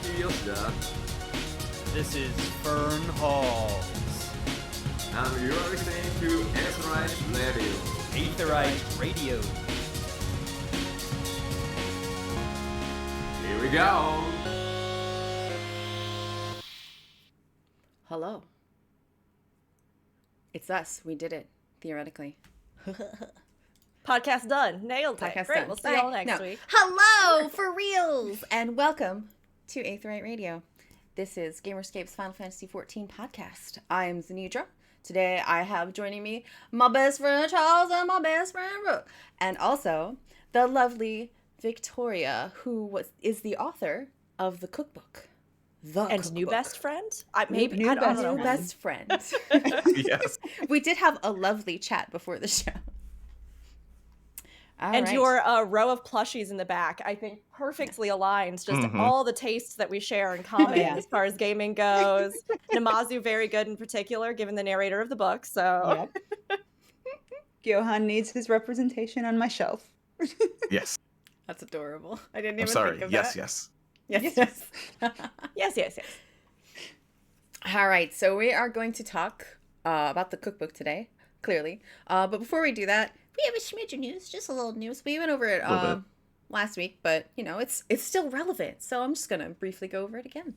Xenedra. This is Fern Halls. And you are listening to Aetheryte Radio. Aetheryte Radio. Here we go. Hello. It's us. We did it, theoretically. Podcast done. Nailed it. Podcast Great. done. We'll see you all next week. Hello, for reals, and welcome to Aetheryte Radio. This is Gamerscape's Final Fantasy XIV podcast. I am Xenedra. Today I have joining me my best friend Charles and my best friend Rook, and also the lovely Victoria, who is the author of the cookbook. And new best friend? Maybe New best friend. Yes. We did have a lovely chat before the show. All and right. your row of plushies in the back, I think perfectly aligns just all the tastes that we share in common as far as gaming goes. Namazu, very good in particular, given the narrator of the book. So Yep. Johan needs his representation on my shelf. Yes. That's adorable. I didn't I'm even sorry. think of Yes, that. yes. Yes. yes. All right, so we are going to talk about the cookbook today, clearly. But before we do that, we have a smidge of news, just a little news. We went over it last week, but, you know, it's still relevant. So I'm just going to briefly go over it again.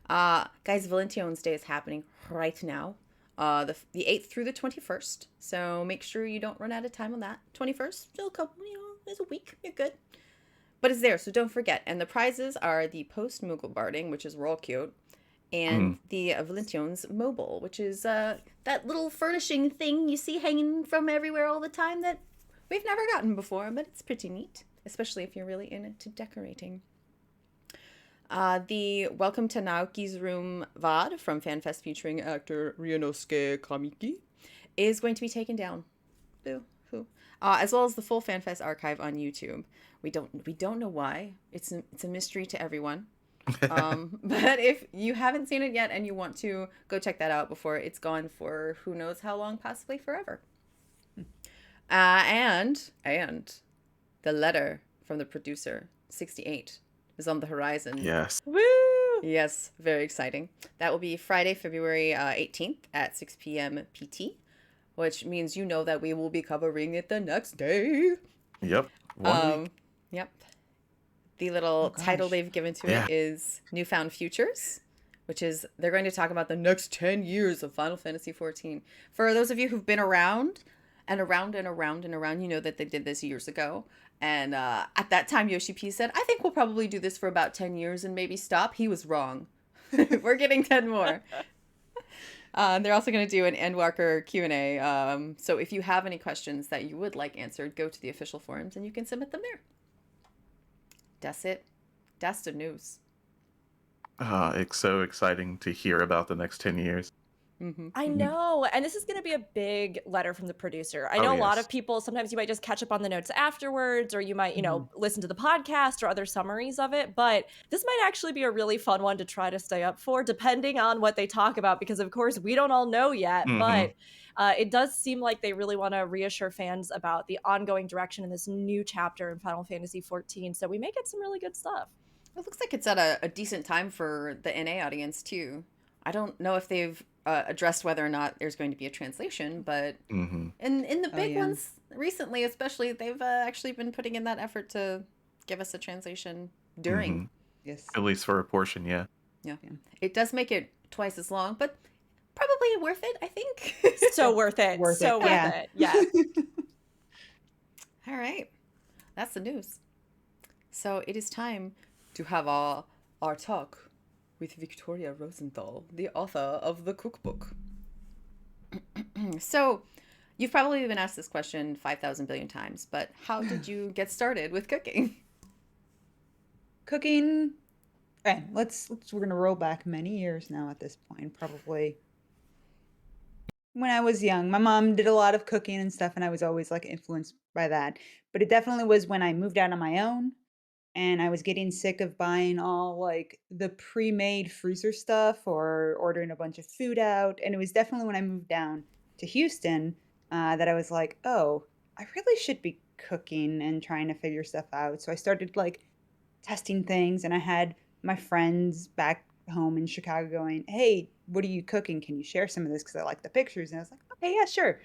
Guys, Valentine's Day is happening right now, the 8th through the 21st. So make sure you don't run out of time on that. 21st, still a couple, there's a week. You're good. But it's there, so don't forget. And the prizes are the post-Moogle Barding, which is real cute, and the Valentine's Mobile, which is that little furnishing thing you see hanging from everywhere all the time that we've never gotten before, but it's pretty neat, especially if you're really into decorating. The Welcome to Naoki's Room VOD from FanFest featuring actor Ryunosuke Kamiki is going to be taken down. Boo-hoo. As well as the full FanFest archive on YouTube. We don't know why. It's a mystery to everyone. But if you haven't seen it yet and you want to, go check that out before it's gone for who knows how long, possibly forever. And the letter from the producer, 68, is on the horizon. Yes. Woo! Yes, very exciting. That will be Friday, February 18th at 6 p.m. PT, which means you know that we will be covering it the next day. Yep. 1 week. Yep. The little title they've given to it is Newfound Futures, which is they're going to talk about the next 10 years of Final Fantasy XIV. For those of you who've been around, you know that they did this years ago. And at that time, Yoshi P said, I think we'll probably do this for about 10 years and maybe stop. He was wrong. We're getting 10 more. They're also going to do an Endwalker Q&A. So if you have any questions that you would like answered, go to the official forums and you can submit them there. That's it. That's the news. It's so exciting to hear about the next 10 years. Mm-hmm. I know. And this is going to be a big letter from the producer. I know a lot of people, sometimes you might just catch up on the notes afterwards, or you might, listen to the podcast or other summaries of it. But this might actually be a really fun one to try to stay up for, depending on what they talk about, because of course we don't all know yet. But it does seem like they really want to reassure fans about the ongoing direction in this new chapter in Final Fantasy XIV. So we may get some really good stuff. It looks like it's at a decent time for the NA audience, too. I don't know if they've addressed whether or not there's going to be a translation, but in the big ones recently, especially, they've actually been putting in that effort to give us a translation during. Yes. At least for a portion, yeah. It does make it twice as long, but probably worth it, I think. So worth it. Worth it. Yeah. All right. That's the news. So it is time to have our talk with Victoria Rosenthal, the author of the cookbook. So you've probably been asked this question 5,000 billion times, but how did you get started with cooking? Cooking. Okay, we're gonna roll back many years now at this point, probably. When I was young, my mom did a lot of cooking and stuff, and I was always like influenced by that. But it definitely was when I moved out on my own and I was getting sick of buying all like the pre-made freezer stuff or ordering a bunch of food out. And it was definitely when I moved down to Houston that I was like, oh, I really should be cooking and trying to figure stuff out. So I started like testing things, and I had my friends back home in Chicago going, hey, what are you cooking? Can you share some of this? Because I like the pictures. And I was like, okay, yeah, sure.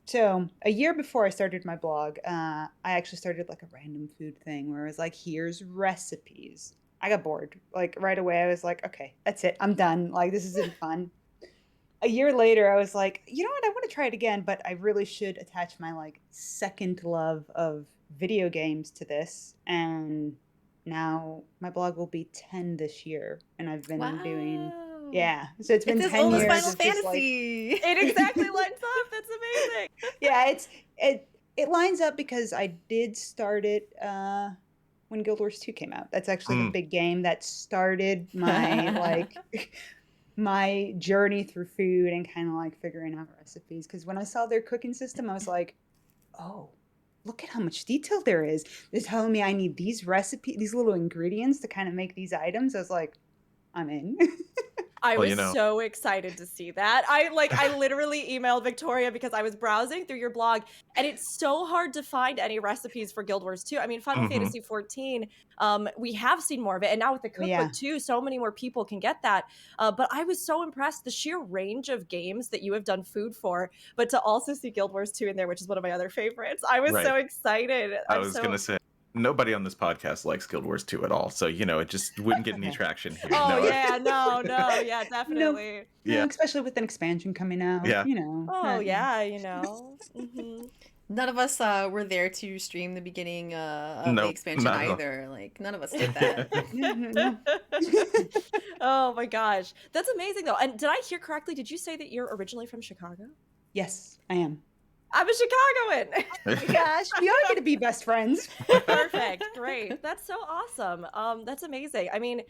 So a year before I started my blog, I actually started like a random food thing where I was like, here's recipes. I got bored. Like right away, I was like, okay, that's it. I'm done. Like, this isn't fun. A year later, I was like, you know what? I want to try it again, but I really should attach my like second love of video games to this. And now my blog will be 10 this year. And I've been doing, yeah. So it's been It's 10 as old as years. Final of just, like, Fantasy. It exactly lines up. That's amazing. yeah, it lines up because I did start it when Guild Wars 2 came out. That's actually the big game that started my like my journey through food and kind of like figuring out recipes. Because when I saw their cooking system, I was like, oh, look at how much detail there is. They're telling me I need these these little ingredients to kind of make these items. I was like, I'm in. I was so excited to see that. I literally emailed Victoria because I was browsing through your blog, and it's so hard to find any recipes for Guild Wars 2. I mean, Final Fantasy XIV, we have seen more of it, and now with the cookbook too, so many more people can get that. But I was so impressed, the sheer range of games that you have done food for, but to also see Guild Wars 2 in there, which is one of my other favorites. I was so excited. I was going to say, nobody on this podcast likes Guild Wars 2 at all, so it just wouldn't get any traction here. Oh yeah, no, yeah, definitely. No, especially with an expansion coming out. Yeah. Oh yeah, Mm-hmm. None of us were there to stream the beginning of the expansion either. Like, none of us did that. Oh my gosh, that's amazing though. And did I hear correctly? Did you say that you're originally from Chicago? Yes, I am. I'm a Chicagoan. Gosh, we are going to be best friends. Perfect. Great. That's so awesome. That's amazing. I mean,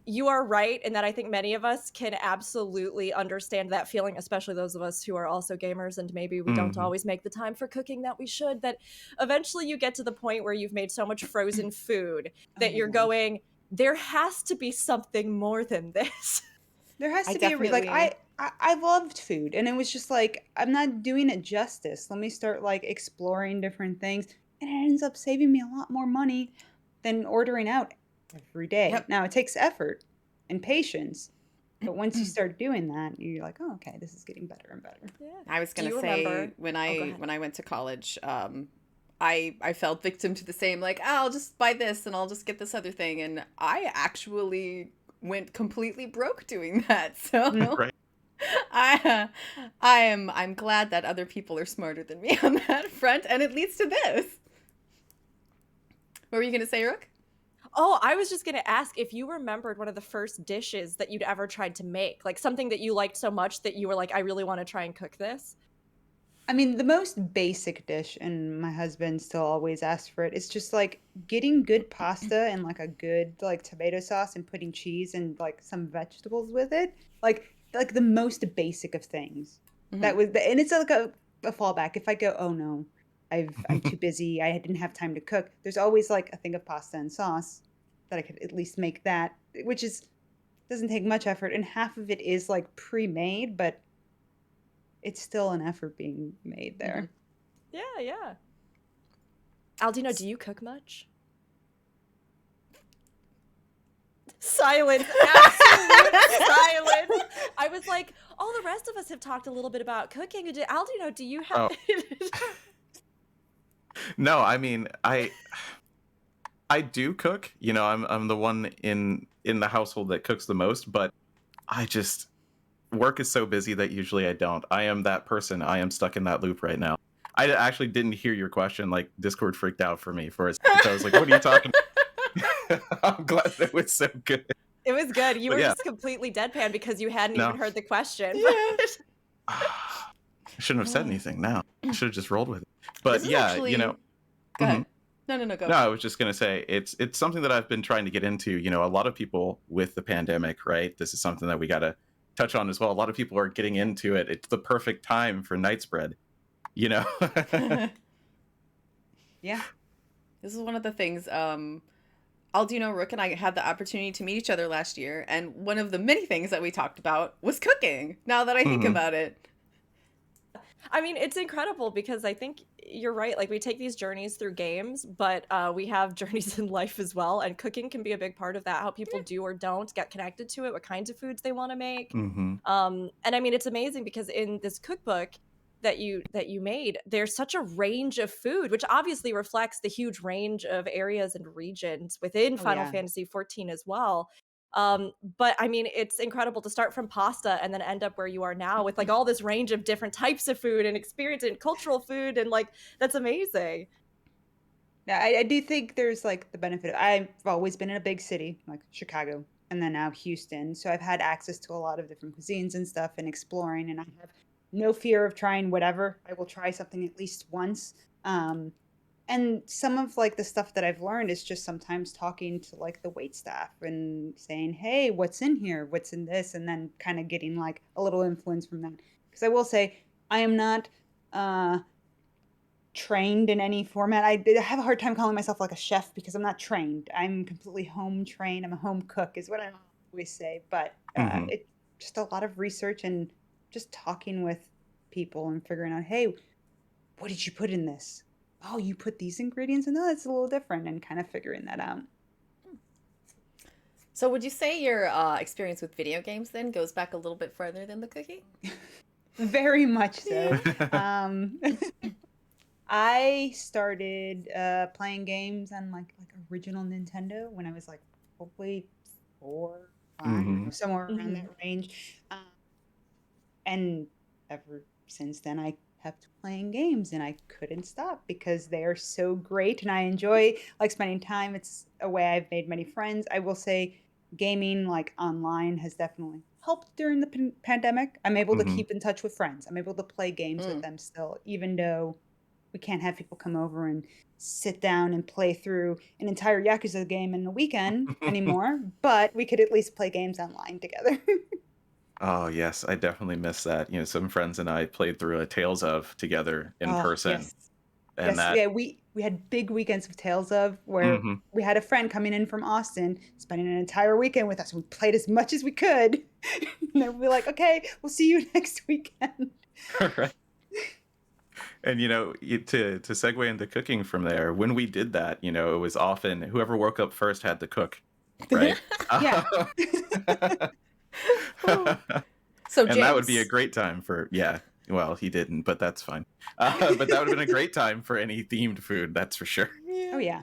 you are right in that I think many of us can absolutely understand that feeling, especially those of us who are also gamers and maybe we don't always make the time for cooking that we should, that eventually you get to the point where you've made so much frozen food that you're going, there has to be something more than this. There has to be like I loved food, and it was just like, I'm not doing it justice. Let me start like exploring different things, and it ends up saving me a lot more money than ordering out every day. Yep. Now it takes effort and patience, but once you start doing that, you're like, oh, okay, this is getting better and better. Yeah. I was gonna say when I went to college, I fell victim to the same, like, I'll just buy this and I'll just get this other thing, and I actually went completely broke doing that. So Right. I'm glad that other people are smarter than me on that front, and it leads to this. What were you gonna say, Rook? Oh, I was just going to ask if you remembered one of the first dishes that you'd ever tried to make, like something that you liked so much that you were like, I really want to try and cook this. I mean, the most basic dish, and my husband still always asks for it, is just like getting good pasta and like a good like tomato sauce and putting cheese and like some vegetables with it. Like the most basic of things. That was and it's like a fallback. If I go, oh no, I'm too busy, I didn't have time to cook, there's always like a thing of pasta and sauce that I could at least make that, which doesn't take much effort, and half of it is like pre-made, but it's still an effort being made there. Yeah. Aldianaux, do you cook much? Silence. Absolute silence. I was like, all the rest of us have talked a little bit about cooking. Aldianaux, do you have... No, I mean, I do cook. I'm the one in the household that cooks the most, but I just work is so busy that usually I don't. I am that person. I am stuck in that loop right now. I actually didn't hear your question. Like, Discord freaked out for me for a second. So I was like, what are you talking about? I'm glad that it was so good. It was good. You were just completely deadpan because you hadn't even heard the question. I shouldn't have said anything now. I should have just rolled with it. But Go ahead. No, go. No, I was just going to say, it's something that I've been trying to get into. A lot of people with the pandemic, right? This is something that we got to touch on as well. A lot of people are getting into it. It's the perfect time for night spread, Yeah. This is one of the things, Aldianaux, Rook, and I had the opportunity to meet each other last year, and one of the many things that we talked about was cooking, now that I think about it. I mean, it's incredible because I think you're right. Like we take these journeys through games, but we have journeys in life as well. And cooking can be a big part of that, how people do or don't get connected to it, what kinds of foods they want to make. Mm-hmm. And I mean, it's amazing because in this cookbook that you made, there's such a range of food, which obviously reflects the huge range of areas and regions within Final Fantasy XIV as well. But I mean, it's incredible to start from pasta and then end up where you are now with like all this range of different types of food and experience and cultural food, and like that's amazing. Yeah, I do think there's like the benefit. I've always been in a big city like Chicago and then now Houston. So I've had access to a lot of different cuisines and stuff and exploring, and I have no fear of trying whatever. I will try something at least once. And some of like the stuff that I've learned is just sometimes talking to like the wait staff and saying, "Hey, what's in here? What's in this?" And then kind of getting like a little influence from that. Because I will say I am not trained in any format. I have a hard time calling myself like a chef because I'm not trained. I'm completely home trained. I'm a home cook is what I always say. But Mm-hmm. it's just a lot of research and just talking with people and figuring out, hey, what did you put in this? Oh, you put these ingredients in? No, that's a little different, and kind of figuring that out. So would you say your experience with video games then goes back a little bit further than the cooking? Very much so. I started playing games on like original Nintendo when I was like probably 4, 5, Mm-hmm. somewhere around that range. And ever since then, I kept playing games and I couldn't stop because they are so great and I enjoy like spending time. It's a way I've made many friends. I will say gaming like online has definitely helped during the pandemic. I'm able to Mm-hmm. keep in touch with friends. I'm able to play games with them still, even though we can't have people come over and sit down and play through an entire Yakuza game in a weekend anymore, but we could at least play games online together. Oh yes, I definitely miss that. You know, some friends and I played through a Tales of together in Oh, person, yes. and Yes, that. yeah, we had big weekends of Tales of where Mm-hmm. we had a friend coming in from Austin, spending an entire weekend with us. We played as much as we could. And then we'd be like, okay, we'll see you next weekend. Right. And to segue into cooking from there, when we did that, it was often whoever woke up first had to cook, right? Yeah. So And that would be a James. great time for, yeah. Well, he didn't, but that's fine. But that would have been a great time for any themed food, that's for sure. Oh, yeah.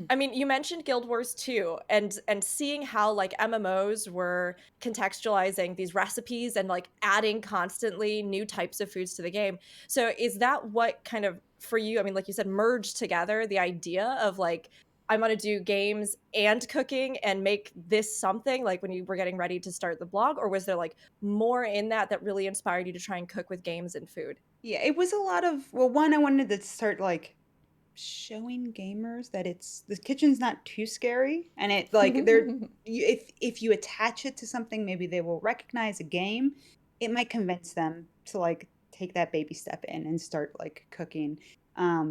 I mean, you mentioned Guild Wars 2 and seeing how like MMOs were contextualizing these recipes and like adding constantly new types of foods to the game. So is that what kind of for you, I mean, like you said, merged together the idea of like I'm going to do games and cooking and make this something like when you were getting ready to start the blog, or was there like more in that really inspired you to try and cook with games and food? Yeah, it was a lot of, well, one, I wanted to start like showing gamers that it's the kitchen's not too scary, and it like if you attach it to something, maybe they will recognize a game. It might convince them to like take that baby step in and start like cooking. I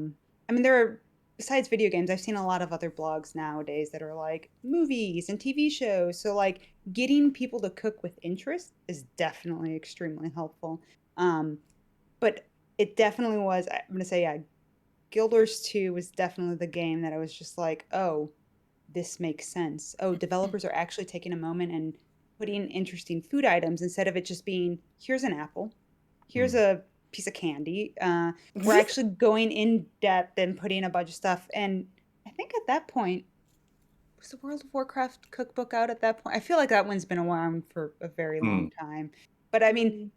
mean, there are, besides video games, I've seen a lot of other blogs nowadays that are like movies and TV shows. So like getting people to cook with interest is definitely extremely helpful. But it definitely was, I'm gonna say, yeah, Guild Wars 2 was definitely the game that I was just like, oh, this makes sense. Oh, developers are actually taking a moment and putting interesting food items instead of it just being, here's an apple, here's a piece of candy. We're actually going in depth and putting a bunch of stuff. And I think at that point, was the World of Warcraft cookbook out at that point? I feel like that one's been around for a very long time. But I mean,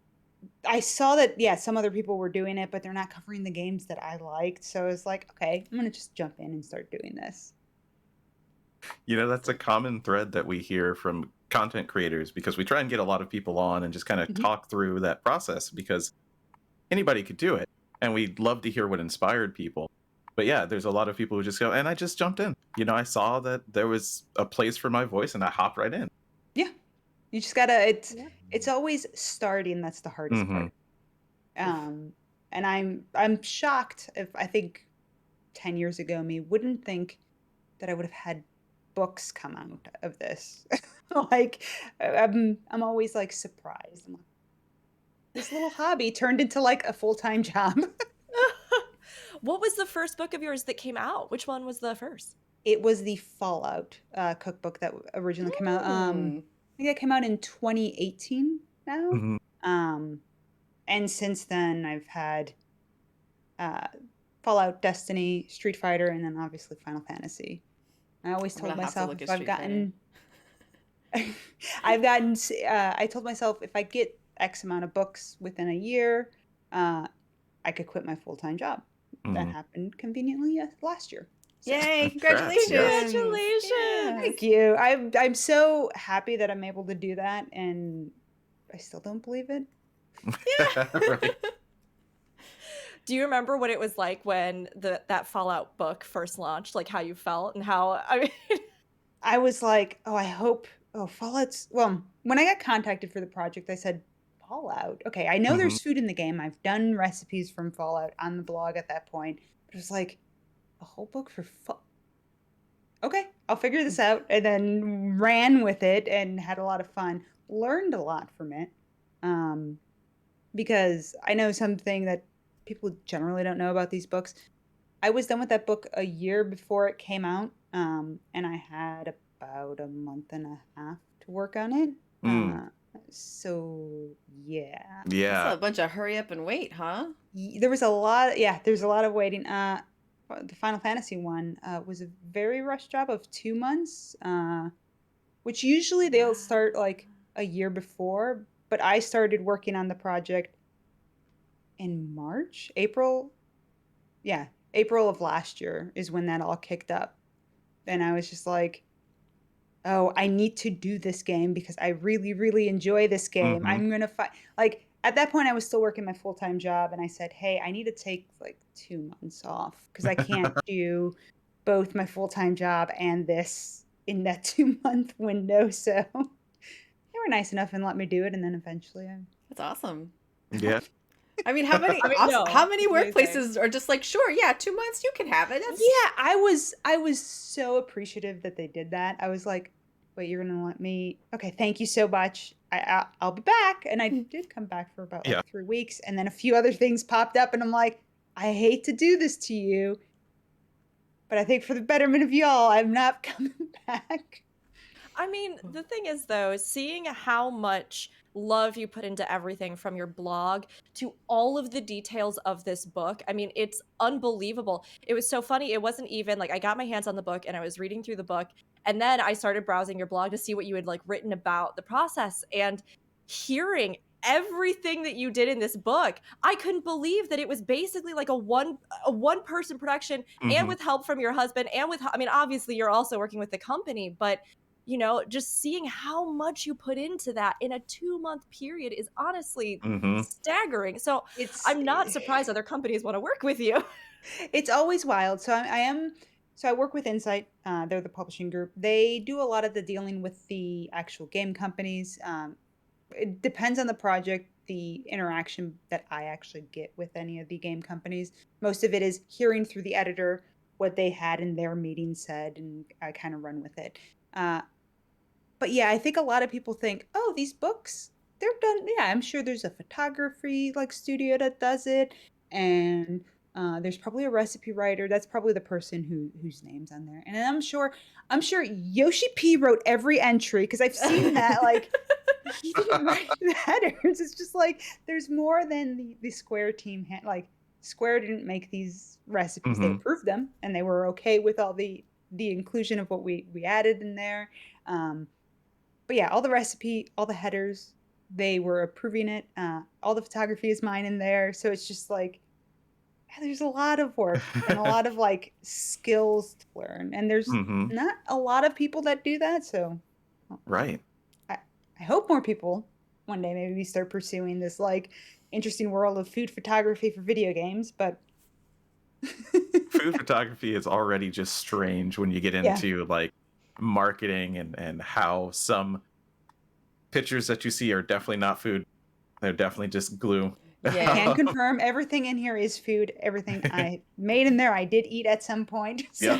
I saw that, yeah, some other people were doing it, but they're not covering the games that I liked. So I was like, okay, I'm going to just jump in and start doing this. That's a common thread that we hear from content creators because we try and get a lot of people on and just kind of talk through that process because anybody could do it. And we'd love to hear what inspired people. But yeah, there's a lot of people who just go, and I just jumped in. I saw that there was a place for my voice and I hopped right in. Yeah. You just gotta, it's always starting. That's the hardest part. And I'm shocked if I think 10 years ago, me wouldn't think that I would have had books come out of this. Like I'm always like surprised. I'm like, this little hobby turned into like a full-time job. What was the first book of yours that came out? Which one was the first? It was the Fallout cookbook that originally came out. I think it came out in 2018 now. Mm-hmm. And since then I've had Fallout, Destiny, Street Fighter, and then obviously Final Fantasy. I always told myself if I've gotten I told myself if I get X amount of books within a year, I could quit my full-time job. That happened conveniently last year. So. Yay, congratulations. Congratulations. Yeah. Thank you. I'm so happy that I'm able to do that, and I still don't believe it. Yeah. Right. Do you remember what it was like when that Fallout book first launched? Like how you felt and how, I mean... I was like, Fallout's... Well, when I got contacted for the project, I said, Fallout? Okay, I know there's food in the game. I've done recipes from Fallout on the blog at that point. But it was like, a whole book for okay, I'll figure this out. And then ran with it and had a lot of fun. Learned a lot from it. Because I know something that people generally don't know about these books. I was done with that book a year before it came out. And I had about a month and a half to work on it. So yeah. That's a bunch of hurry up and wait, huh? There was a lot. There's a lot of waiting. The Final Fantasy one was a very rushed job of 2 months, which usually they'll start like a year before. But I started working on the project in April of last year is when that all kicked up. And I was just like, oh, I need to do this game because I really, really enjoy this game. I'm going to find, like, at that point I was still working my full-time job, and I said, hey, I need to take like 2 months off because I can't do both my full-time job and this in that 2-month window. So they were nice enough and let me do it. And then eventually That's awesome. Yeah. I mean, how many how many workplaces are just like, sure, 2 months, you can have it. I was so appreciative that they did that. I was like, wait, you're gonna let me? Okay, thank you so much. I'll be back. And I did come back for about 3 weeks, and then a few other things popped up, and I'm like, I hate to do this to you, but I think for the betterment of y'all, I'm not coming back. I mean, the thing is, though, seeing how much love you put into everything from your blog to all of the details of this book, I mean, it's unbelievable. It was so funny. It wasn't even like I got my hands on the book and I was reading through the book, and then I started browsing your blog to see what you had like written about the process, and hearing everything that you did in this book, I couldn't believe that it was basically like a one person production, and with help from your husband, and with, I mean, obviously you're also working with the company, but you know, just seeing how much you put into that in a 2-month period is honestly staggering. So I'm not surprised other companies want to work with you. It's always wild. So I work with Insight. They're the publishing group. They do a lot of the dealing with the actual game companies. It depends on the project, the interaction that I actually get with any of the game companies. Most of it is hearing through the editor what they had in their meeting said, and I kind of run with it. But yeah, I think a lot of people think, oh, these books, they're done. Yeah, I'm sure there's a photography like studio that does it. And there's probably a recipe writer. That's probably the person whose name's on there. And I'm sure Yoshi P wrote every entry, because I've seen that. Like, he didn't write the headers. It's just like there's more than the Square team. Like, Square didn't make these recipes. They approved them, and they were okay with all the inclusion of what we added in there. But yeah, all the recipe, all the headers, they were approving it. All the photography is mine in there. So it's just like, there's a lot of work and a lot of like skills to learn. And there's not a lot of people that do that. So right. I hope more people one day maybe start pursuing this like interesting world of food photography for video games. But food photography is already just strange when you get into like marketing and how some pictures that you see are definitely not food. They're definitely just glue. Yeah. Can confirm everything in here is food. Everything I made in there, I did eat at some point. So.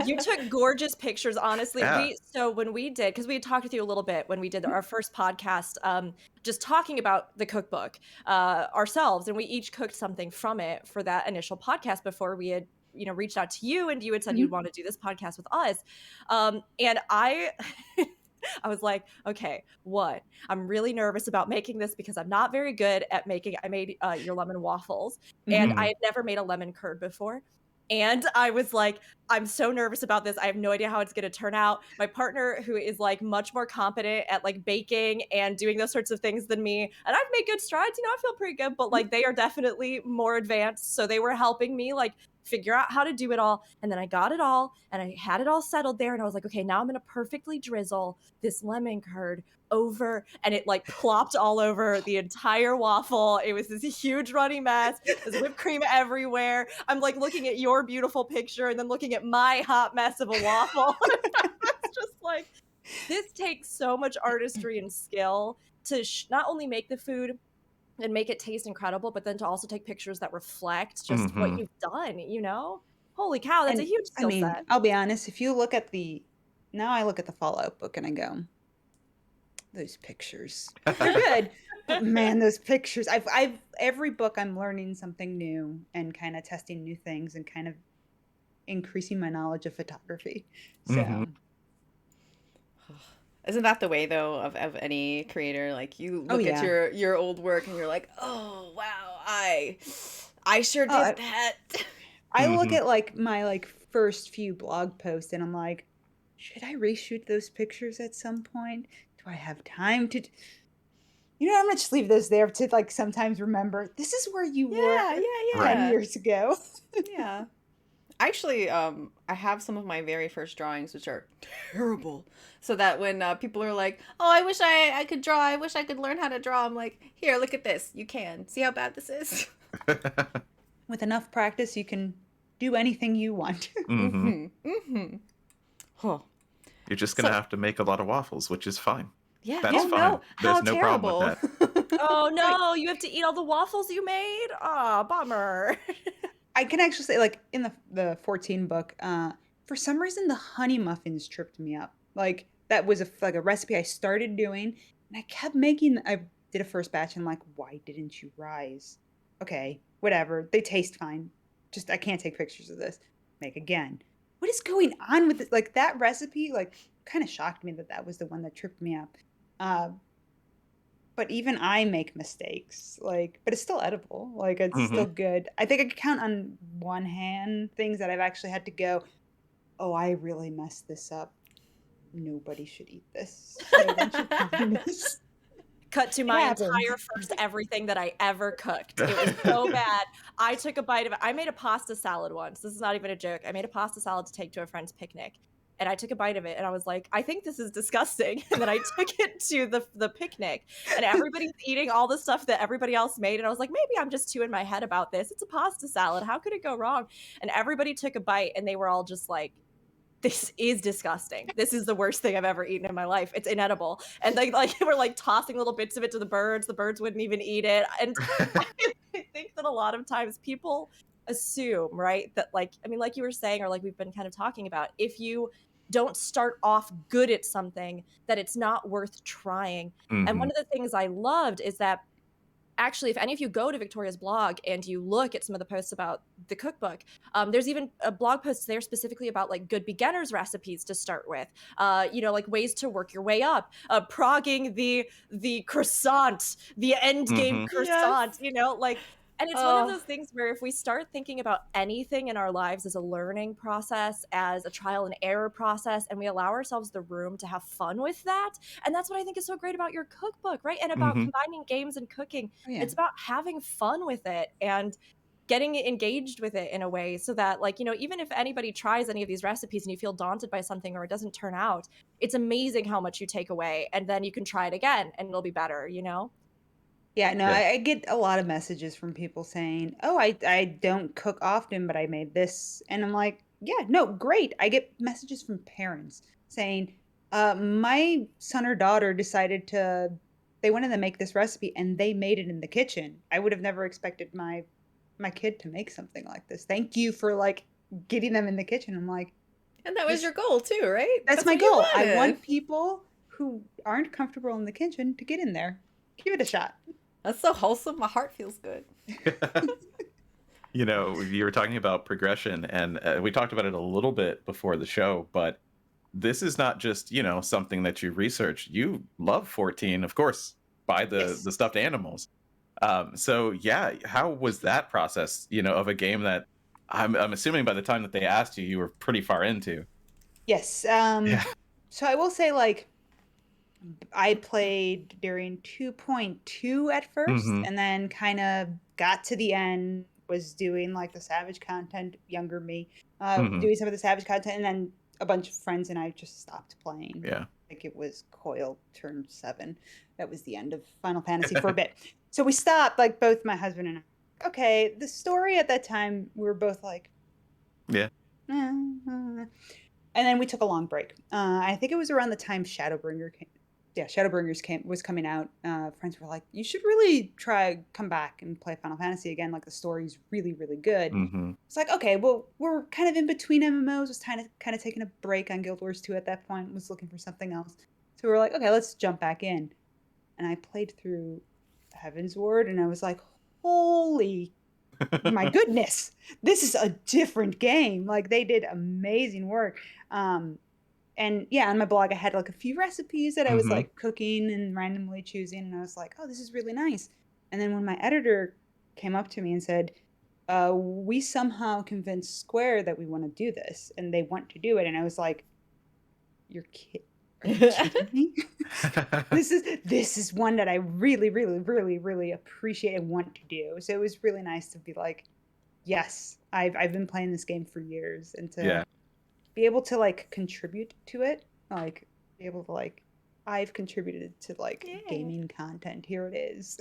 You took gorgeous pictures, honestly. Yeah. So when we did, because we had talked with you a little bit when we did our first podcast, just talking about the cookbook ourselves, and we each cooked something from it for that initial podcast before we had reached out to you, and you had said you'd want to do this podcast with us. And I was like, okay, I'm really nervous about making this because I'm not very good at making. I made your lemon waffles, and I had never made a lemon curd before. And I was like, I'm so nervous about this. I have no idea how it's going to turn out. My partner, who is like much more competent at like baking and doing those sorts of things than me, and I've made good strides, I feel pretty good, but like they are definitely more advanced. So they were helping me like figure out how to do it all. And then I got it all and I had it all settled there. And I was like, okay, now I'm going to perfectly drizzle this lemon curd over, and it like plopped all over the entire waffle. It was this huge runny mess. There's whipped cream everywhere. I'm like looking at your beautiful picture and then looking at my hot mess of a waffle. It's just like, this takes so much artistry and skill to not only make the food and make it taste incredible, but then to also take pictures that reflect just what you've done, Holy cow, that's a huge skill set. I'll be honest, if you look at now I look at the Fallout book and I go, those pictures, they're good. But man, those pictures, I've every book I'm learning something new and kind of testing new things and kind of increasing my knowledge of photography. So isn't that the way though of any creator? Like you look at your old work and you're like, oh wow, I sure did that. I look at like my like first few blog posts and I'm like, should I reshoot those pictures at some point? Do I have time to? I'm gonna just leave those there to like sometimes remember. This is where you were 10 years ago. Yeah. Actually, I have some of my very first drawings, which are terrible. So that when people are like, oh, I wish I could draw. I wish I could learn how to draw. I'm like, here, look at this. You can. See how bad this is? With enough practice, you can do anything you want. Huh. You're just going to have to make a lot of waffles, which is fine. Yeah. That's fine. No. There's no problem with that. Oh, no. You have to eat all the waffles you made? Oh, bummer. I can actually say, like, in the 14 book, for some reason, the honey muffins tripped me up. Like, that was a recipe I started doing, and I kept making. I did a first batch, and I'm like, why didn't you rise? Okay, whatever. They taste fine. Just, I can't take pictures of this. Make again. What is going on with it? Like, that recipe, like, kind of shocked me that was the one that tripped me up. But even I make mistakes, like, but it's still edible. Like, it's still good. I think I could count on one hand things that I've actually had to go, oh, I really messed this up. Nobody should eat this. No one should eat this. Cut to my entire first everything that I ever cooked. It was so bad. I took a bite of it. I made a pasta salad once. This is not even a joke. I made a pasta salad to take to a friend's picnic. And I took a bite of it and I was like, I think this is disgusting. And then I took it to the picnic and everybody's eating all the stuff that everybody else made. And I was like, maybe I'm just too in my head about this. It's a pasta salad. How could it go wrong? And everybody took a bite and they were all just like, this is disgusting. This is the worst thing I've ever eaten in my life. It's inedible. And they were like tossing little bits of it to the birds. The birds wouldn't even eat it. And I think that a lot of times people assume, right, that like you were saying, or like we've been kind of talking about, if you don't start off good at something, that it's not worth trying. And one of the things I loved is that actually, if any of you go to Victoria's blog and you look at some of the posts about the cookbook, there's even a blog post there specifically about like good beginners recipes to start with, like ways to work your way up, progging the croissant, the end game croissant, and it's one of those things where if we start thinking about anything in our lives as a learning process, as a trial and error process, and we allow ourselves the room to have fun with that, and that's what I think is so great about your cookbook, right? And about combining games and cooking. It's about having fun with it and getting engaged with it in a way so that, like, even if anybody tries any of these recipes and you feel daunted by something or it doesn't turn out, it's amazing how much you take away, and then you can try it again and it'll be better, Yeah, no, I get a lot of messages from people saying, oh, I don't cook often, but I made this. And I'm like, yeah, no, great. I get messages from parents saying, my son or daughter decided to they wanted to make this recipe and they made it in the kitchen. I would have never expected my kid to make something like this. Thank you for like getting them in the kitchen. I'm like, And that was your goal too, right? that's my what you goal. I wanted. want people who aren't comfortable in the kitchen to get in there. Give it a shot. That's so wholesome. My heart feels good. You know, you were talking about progression, and we talked about it a little bit before the show, but this is not just, you know, something that you research. You love 14, of course, by the stuffed animals. So yeah, how was that process, you know, of a game that I'm assuming by the time that they asked you, you were pretty far into? Yes. Yeah. So I will say, like, I played during 2.2 at first, Mhm. and then kind of got to the end, was doing like the Savage content, younger me, Mhm. doing some of the Savage content, and then a bunch of friends and I just stopped playing. Yeah. Like it was Coil turn 7. That was the end of Final Fantasy for a bit. So we stopped, like both my husband and I. Okay, the story at that time, we were both like, Yeah. and then we took a long break. I think it was around the time Shadowbringers was coming out. Friends were like, "You should really come back and play Final Fantasy again. Like the story's really, really good." Mhm. It's like, okay, well, we're kind of in between MMOs. Was kind of taking a break on Guild Wars 2 at that point. Was looking for something else. So we were like, okay, let's jump back in. And I played through Heaven's Ward, and I was like, holy my goodness, this is a different game. Like they did amazing work. And yeah, on my blog, I had like a few recipes that I was Mhm. like cooking and randomly choosing. And I was like, oh, this is really nice. And then when my editor came up to me and said, we somehow convinced Square that we want to do this and they want to do it. And I was like, are you kidding me? This is one that I really, really, really, really appreciate and want to do. So it was really nice to be like, yes, I've been playing this game for years, and to Yeah. be able to like contribute to it, like be able to like, I've contributed to like gaming content. Here it is.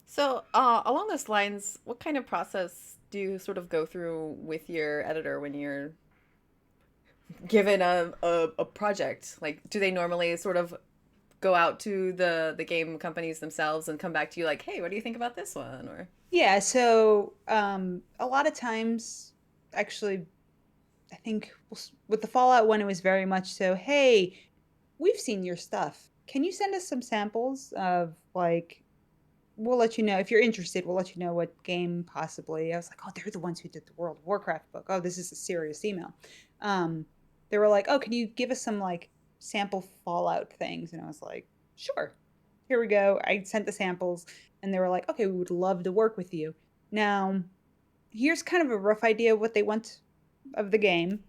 So, along those lines, what kind of process do you sort of go through with your editor when you're given a project? Like, do they normally sort of go out to the game companies themselves and come back to you like, hey, what do you think about this one? Or Yeah, so a lot of times, actually, I think with the Fallout one, it was very much so, hey, we've seen your stuff. Can you send us some samples of like, we'll let you know if you're interested. We'll let you know what game possibly. I was like, oh, they're the ones who did the World of Warcraft book. Oh, this is a serious email. They were like, oh, can you give us some like sample Fallout things? And I was like, sure. Here we go. I sent the samples, and they were like, okay, we would love to work with you. Now, here's kind of a rough idea of what they want of the game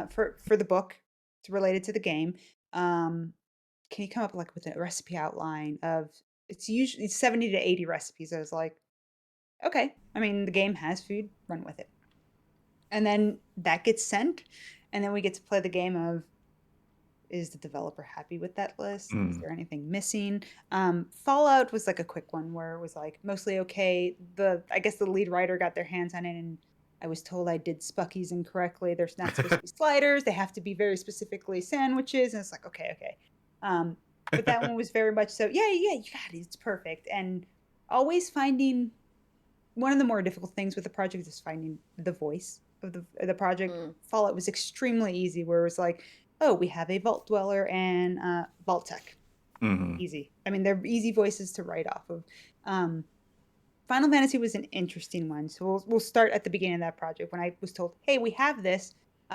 for the book. It's related to the game. Can you come up like with a recipe outline of it's 70 to 80 recipes. I was like, okay. I mean, the game has food, run with it. And then that gets sent, and then we get to play the game of, is the developer happy with that list? Is there anything missing? Fallout was like a quick one where it was like mostly okay. I guess the lead writer got their hands on it, and I was told I did Spuckies incorrectly. There's not supposed to be sliders. They have to be very specifically sandwiches. And it's like, okay. But that one was very much so, yeah, you got it. It's perfect. And always finding, one of the more difficult things with the project is finding the voice of the project. Fallout was extremely easy, where it was like, oh, we have a Vault Dweller and Vault Tech. Easy. I mean, they're easy voices to write off of. Final Fantasy was an interesting one. So we'll start at the beginning of that project when I was told, hey, we have this.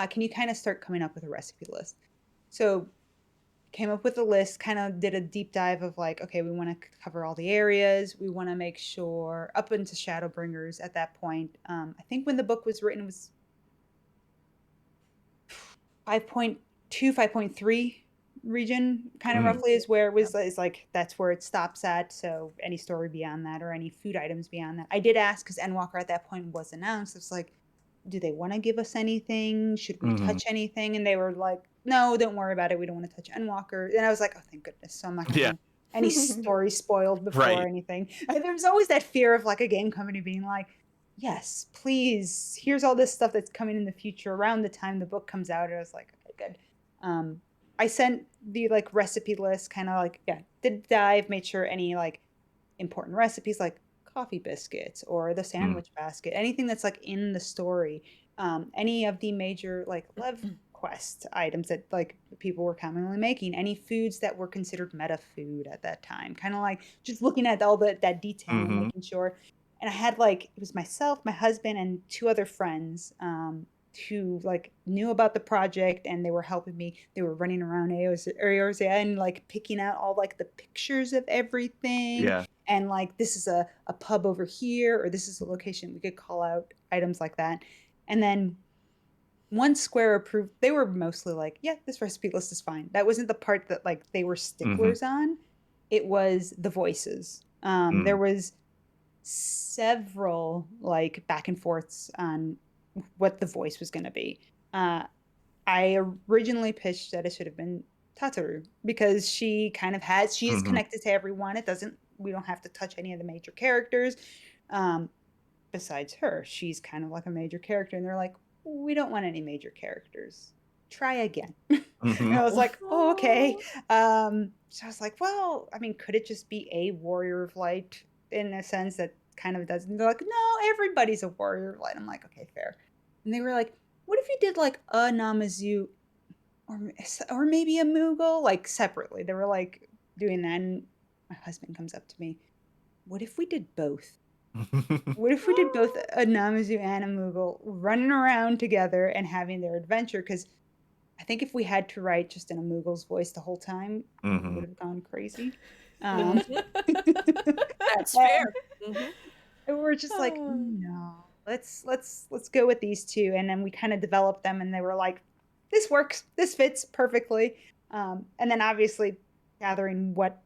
Can you kind of start coming up with a recipe list? So came up with a list, kind of did a deep dive of like, okay, we want to cover all the areas. We want to make sure up into Shadowbringers at that point. I think when the book was written, it was 5.2, 5.3 region kind of roughly is where it was. Is like that's where it stops at. So any story beyond that or any food items beyond that, I did ask because Endwalker at that point was announced. It's like, do they want to give us anything? Should we touch anything? And they were like, no, don't worry about it. We don't want to touch Endwalker. And I was like, oh, thank goodness. So I'm not going to have any story spoiled before anything. And there's always that fear of like a game company being like, yes, please, here's all this stuff that's coming in the future around the time the book comes out. And I was like, okay, good. I sent the like recipe list, kind of like, did dive, made sure any like important recipes like coffee biscuits or the sandwich basket, anything that's like in the story, any of the major like Lev quest items that like people were commonly making, any foods that were considered meta food at that time, kind of like just looking at all that detail and making sure. And I had like, it was myself, my husband, and two other friends who like knew about the project, and they were helping me. They were running around Eorzea and like picking out all like the pictures of everything. Yeah. And like, this is a pub over here, or this is a location. We could call out items like that. And then once Square approved, they were mostly like, yeah, this recipe list is fine. That wasn't the part that like they were sticklers on. It was the voices. There was several like back and forths on what the voice was going to be. I originally pitched that it should have been Tataru, because she kind of has, she is connected to everyone. We don't have to touch any of the major characters. Besides her, she's kind of like a major character, and they're like, we don't want any major characters. Try again. And I was like, oh, okay. So I was like, well, I mean, could it just be a warrior of light in a sense that kind of doesn't? They're like, no, everybody's a warrior of light. I'm like, okay, fair. And they were like, what if you did like a Namazu or maybe a Moogle, like separately? They were like doing that. And my husband comes up to me, what if we did both? What if we did both a Namazu and a Moogle running around together and having their adventure? Because I think if we had to write just in a Moogle's voice the whole time, we would have gone crazy. That's fair. And we're just like, no, let's go with these two. And then we kind of developed them, and they were like, this works, this fits perfectly. And then obviously gathering what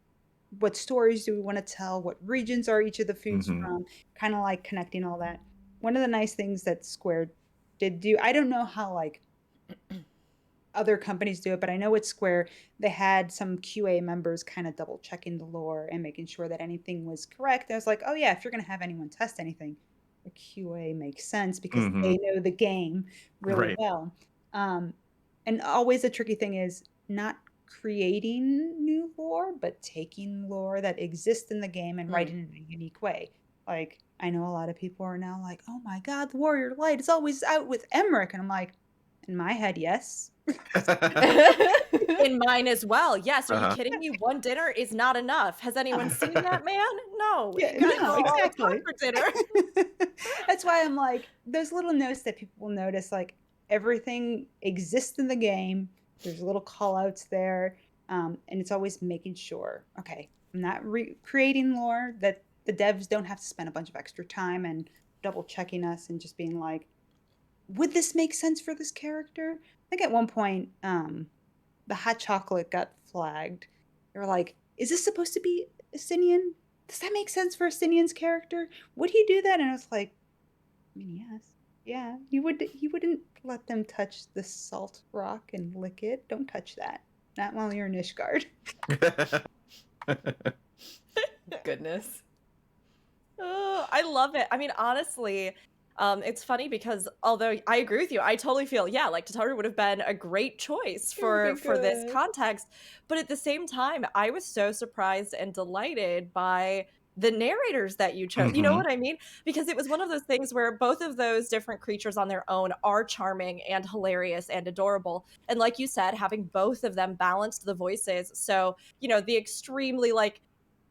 stories do we want to tell, what regions are each of the foods from, kind of like connecting all that. One of the nice things that Square did do, I don't know how like other companies do it, but I know at Square they had some QA members kind of double checking the lore and making sure that anything was correct. I was like, oh yeah, if you're going to have anyone test anything, a QA makes sense, because they know the game really well. And always the tricky thing is not creating new lore, but taking lore that exists in the game and writing it in a unique way. Like, I know a lot of people are now like, oh my god, the Warrior Light is always out with Emmerich, and I'm like, in my head, yes. In mine as well, yes. Are you kidding me? One dinner is not enough. Has anyone seen that man? No. No, exactly. For dinner. That's why I'm like, those little notes that people will notice, like everything exists in the game. There's little call outs there. And it's always making sure, okay, I'm not creating lore, that the devs don't have to spend a bunch of extra time and double checking us and just being like, would this make sense for this character? I think at one point, the hot chocolate got flagged. They were like, is this supposed to be Estinian? Does that make sense for Estinian's character? Would he do that? And I was like, I mean, yes. Yeah, you wouldn't let them touch the salt rock and lick it. Don't touch that. Not while you're in Ishgard. Goodness. Oh, I love it. I mean, honestly, it's funny because although I agree with you, I totally feel, yeah, like Tataru would have been a great choice for this context. But at the same time, I was so surprised and delighted by the narrators that you chose. You know what I mean? Because it was one of those things where both of those different creatures on their own are charming and hilarious and adorable. And like you said, having both of them balanced the voices. So, you know, the extremely like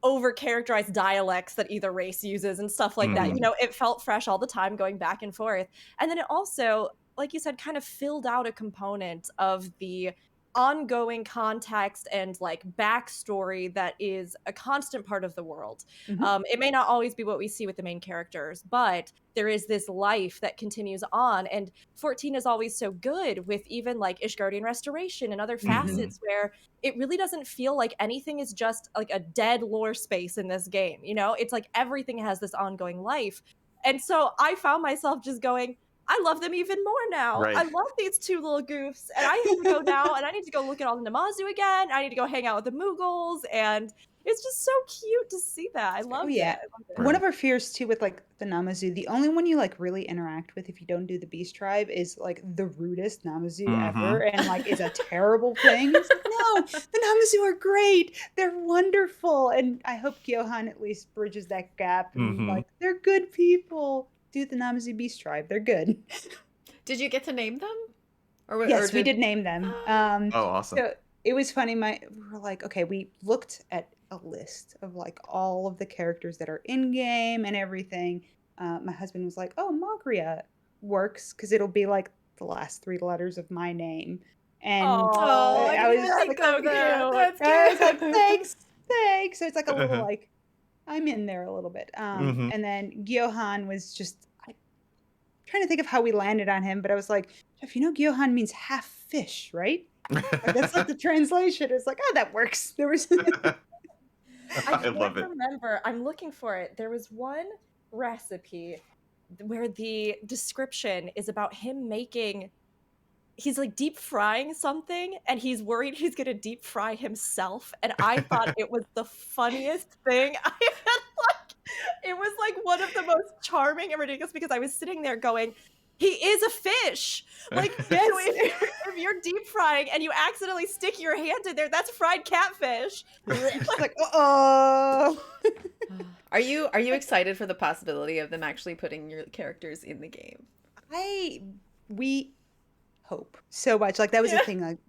over-characterized dialects that either race uses and stuff like that. You know, it felt fresh all the time going back and forth. And then it also, like you said, kind of filled out a component of the ongoing context and like backstory that is a constant part of the world. It may not always be what we see with the main characters, but there is this life that continues on. And 14 is always so good with even like Ishgardian restoration and other facets where it really doesn't feel like anything is just like a dead lore space in this game. You know, it's like everything has this ongoing life. And so I found myself just going, I love them even more now. I love these two little goofs. And I have to go now and I need to go look at all the Namazu again. I need to go hang out with the Moogles. And it's just so cute to see that. I love yeah. it. I love it. One of our fears too with like the Namazu, the only one you like really interact with if you don't do the beast tribe is like the rudest Namazu ever, and like is a terrible thing. It's like, no, the Namazu are great. They're wonderful. And I hope Gyohan at least bridges that gap and like they're good people. Do the Namazu beast tribe. They're good. Did you get to name them? Yes, we did name them. Oh, awesome. So it was funny. We were like, okay, we looked at a list of like all of the characters that are in game and everything. My husband was like, oh, Magria works because it'll be like the last 3 letters of my name. And I was like, of that. That's I was like, cute. thanks. So it's like a little like, I'm in there a little bit. And then Gyohan was just trying to think of how we landed on him, but I was like, Jeff, you know Gyohan means half fish, right? Like, that's like the translation. It's like, oh, that works. There was I love it. Remember, I'm looking for it. There was one recipe where the description is about him making, he's like deep frying something and he's worried he's gonna deep fry himself, and I thought it was the funniest thing I had. It was like one of the most charming and ridiculous because I was sitting there going, he is a fish. Like, yes. So if you're deep frying and you accidentally stick your hand in there, that's fried catfish. It's like, oh. Are you excited for the possibility of them actually putting your characters in the game? We hope so much. Like that was the thing. Like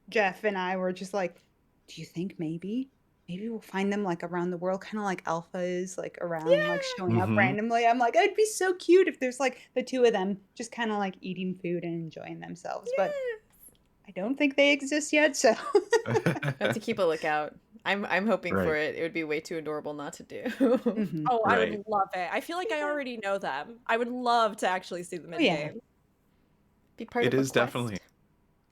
Jeff and I were just like, do you think maybe we'll find them like around the world, kind of like Alpha is like around, like showing up randomly. I'm like, it'd be so cute if there's like the 2 of them just kind of like eating food and enjoying themselves. But I don't think they exist yet, so have to keep a lookout. I'm hoping for it. It would be way too adorable not to do. Oh, I would love it. I feel like I already know them. I would love to actually see them in game. Be part of it a is quest. Definitely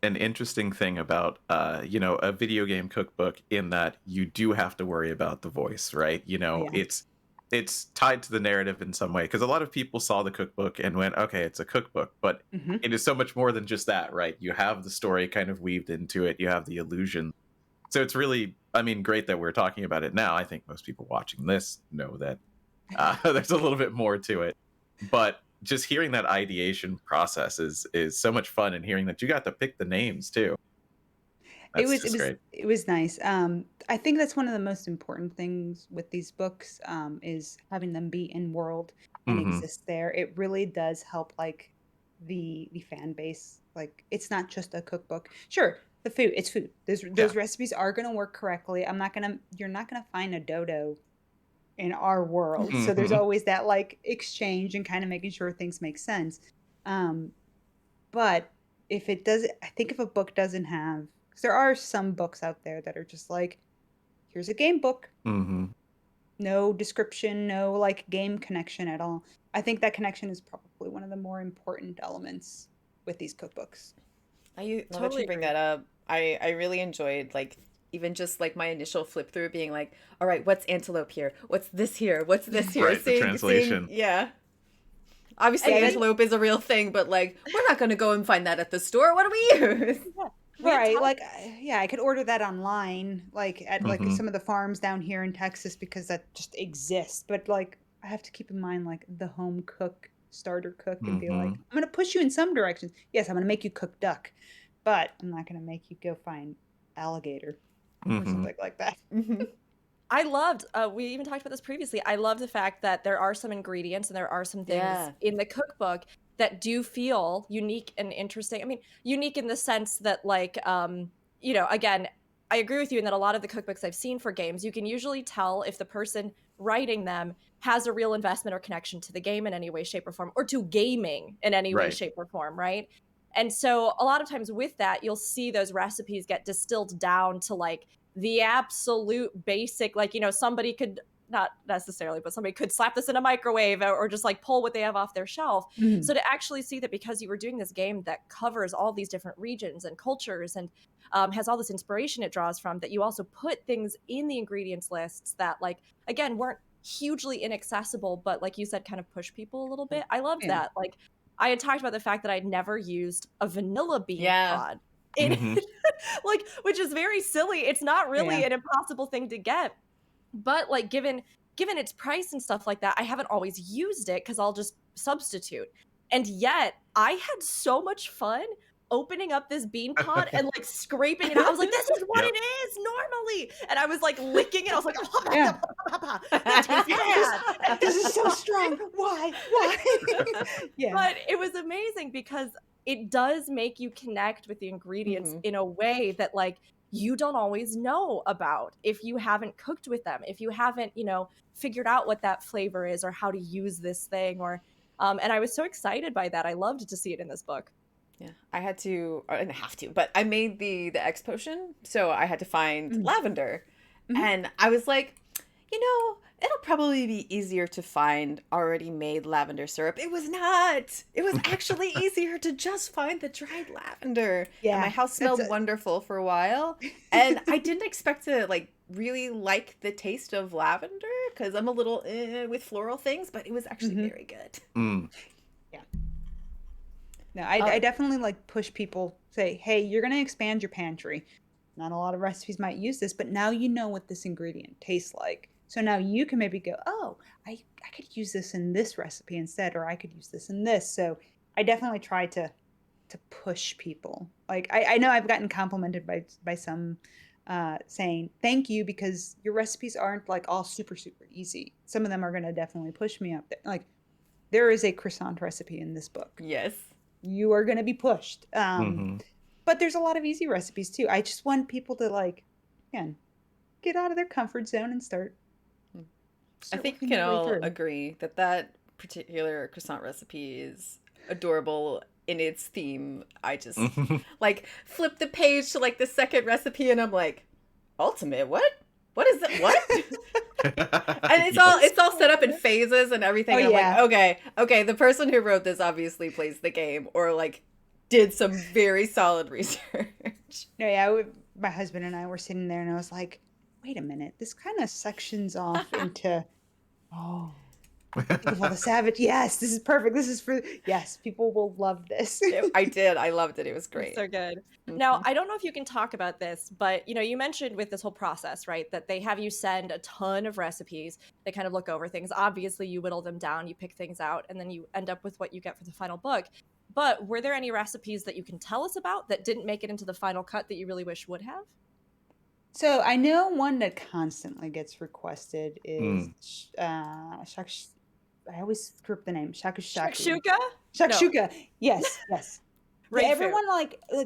an interesting thing about a video game cookbook in that you do have to worry about the voice, right? It's tied to the narrative in some way, because a lot of people saw the cookbook and went, okay, it's a cookbook, but it is so much more than just that, right? You have the story kind of weaved into it, you have the illusion. So it's really, great that we're talking about it now. I think most people watching this know that there's a little bit more to it, but just hearing that ideation process is so much fun, and hearing that you got to pick the names too. Great. It was nice. I think that's one of the most important things with these books, is having them be in world and exist there. It really does help like the fan base. Like it's not just a cookbook. Sure, it's food. Those recipes are gonna work correctly. You're not gonna find a dodo in our world. So there's always that like exchange and kind of making sure things make sense. But if it does, I think if a book doesn't have, because there are some books out there that are just like, here's a game book, no description, no like game connection at all. I think that connection is probably one of the more important elements with these cookbooks. I love that you bring that up. I really enjoyed like even just like my initial flip through being like, all right, what's antelope here? What's this here? What's this here? Right, the translation. Obviously, antelope is a real thing, but like, we're not going to go and find that at the store. What do we use? Right. Like, I could order that online, like at like some of the farms down here in Texas, because that just exists. But like, I have to keep in mind like the home cook, starter cook, and be like, I'm going to push you in some directions. Yes, I'm going to make you cook duck, but I'm not going to make you go find alligator. Or something like that. I loved, we even talked about this previously, I love the fact that there are some ingredients and there are some things in the cookbook that do feel unique and interesting. Unique in the sense that like, again, I agree with you in that a lot of the cookbooks I've seen for games, you can usually tell if the person writing them has a real investment or connection to the game in any way, shape, or form, or to gaming in any way, shape, or form, right? And so a lot of times with that, you'll see those recipes get distilled down to like the absolute basic, like, somebody could, not necessarily, but somebody could slap this in a microwave or just like pull what they have off their shelf. So to actually see that because you were doing this game that covers all these different regions and cultures and has all this inspiration it draws from, that you also put things in the ingredients lists that like, again, weren't hugely inaccessible, but like you said, kind of push people a little bit. I loved that. Like, I had talked about the fact that I'd never used a vanilla bean pod. Mhm. Like, which is very silly. It's not really Yeah. an impossible thing to get. But like given its price and stuff like that, I haven't always used it because I'll just substitute. And yet I had so much fun opening up this bean pot and like scraping it out. I was like, this is what Yep. it is normally. And I was like licking it. I was like, Yeah. that tastes bad. This is so strong. Why? Yeah. But it was amazing because it does make you connect with the ingredients in a way that like you don't always know about if you haven't cooked with them, if you haven't, figured out what that flavor is or how to use this thing or and I was so excited by that. I loved to see it in this book. Yeah, I had to, I didn't have to, but I made the X potion, so I had to find lavender, and I was like, it'll probably be easier to find already made lavender syrup. It was not. It was actually easier to just find the dried lavender. Yeah, and my house smelled wonderful for a while, and I didn't expect to really like the taste of lavender because I'm a little with floral things, but it was actually very good. Mm. No, I definitely push people, say, hey, you're going to expand your pantry. Not a lot of recipes might use this, but now you know what this ingredient tastes like. So now you can maybe go, oh, I could use this in this recipe instead, or I could use this in this. So I definitely try to push people. I know I've gotten complimented by some saying thank you because your recipes aren't all super, super easy. Some of them are going to definitely push me up there. There is a croissant recipe in this book. Yes. You are going to be pushed. But there's a lot of easy recipes too. I just want people to again, get out of their comfort zone and start I think we can all agree that particular croissant recipe is adorable in its theme. I just flip the page to the second recipe and I'm like, ultimate, what is that? What? And it's all set up in phases and everything. And I'm like, okay, the person who wrote this obviously plays the game or did some very solid research. No, yeah, my husband and I were sitting there and I was like, wait a minute, this kind of sections off into the savage. Yes, this is perfect. This is yes, people will love this. I did. I loved it. It was great. So good. Now, I don't know if you can talk about this, but you mentioned with this whole process, right, that they have you send a ton of recipes. They kind of look over things. Obviously, you whittle them down, you pick things out, and then you end up with what you get for the final book. But were there any recipes that you can tell us about that didn't make it into the final cut that you really wish would have? So I know one that constantly gets requested is I always screw up the name. Shakshuka? Shakshuka. No. Yes. Right. Everyone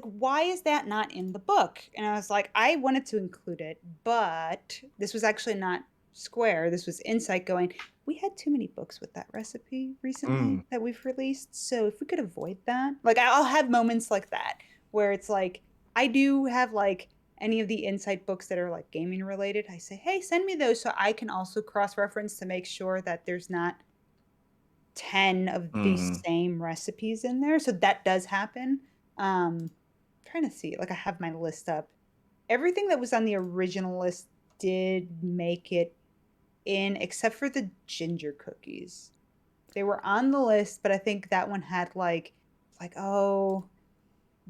why is that not in the book? And I was like, I wanted to include it, but this was actually not Square. This was Insight going, we had too many books with that recipe recently that we've released. So if we could avoid that, I'll have moments like that where it's I do have any of the Insight books that are gaming related. I say, hey, send me those so I can also cross-reference to make sure that there's not 10 of these same recipes in there. So that does happen. Trying to see, I have my list up. Everything that was on the original list did make it in, except for the ginger cookies. They were on the list, but I think that one had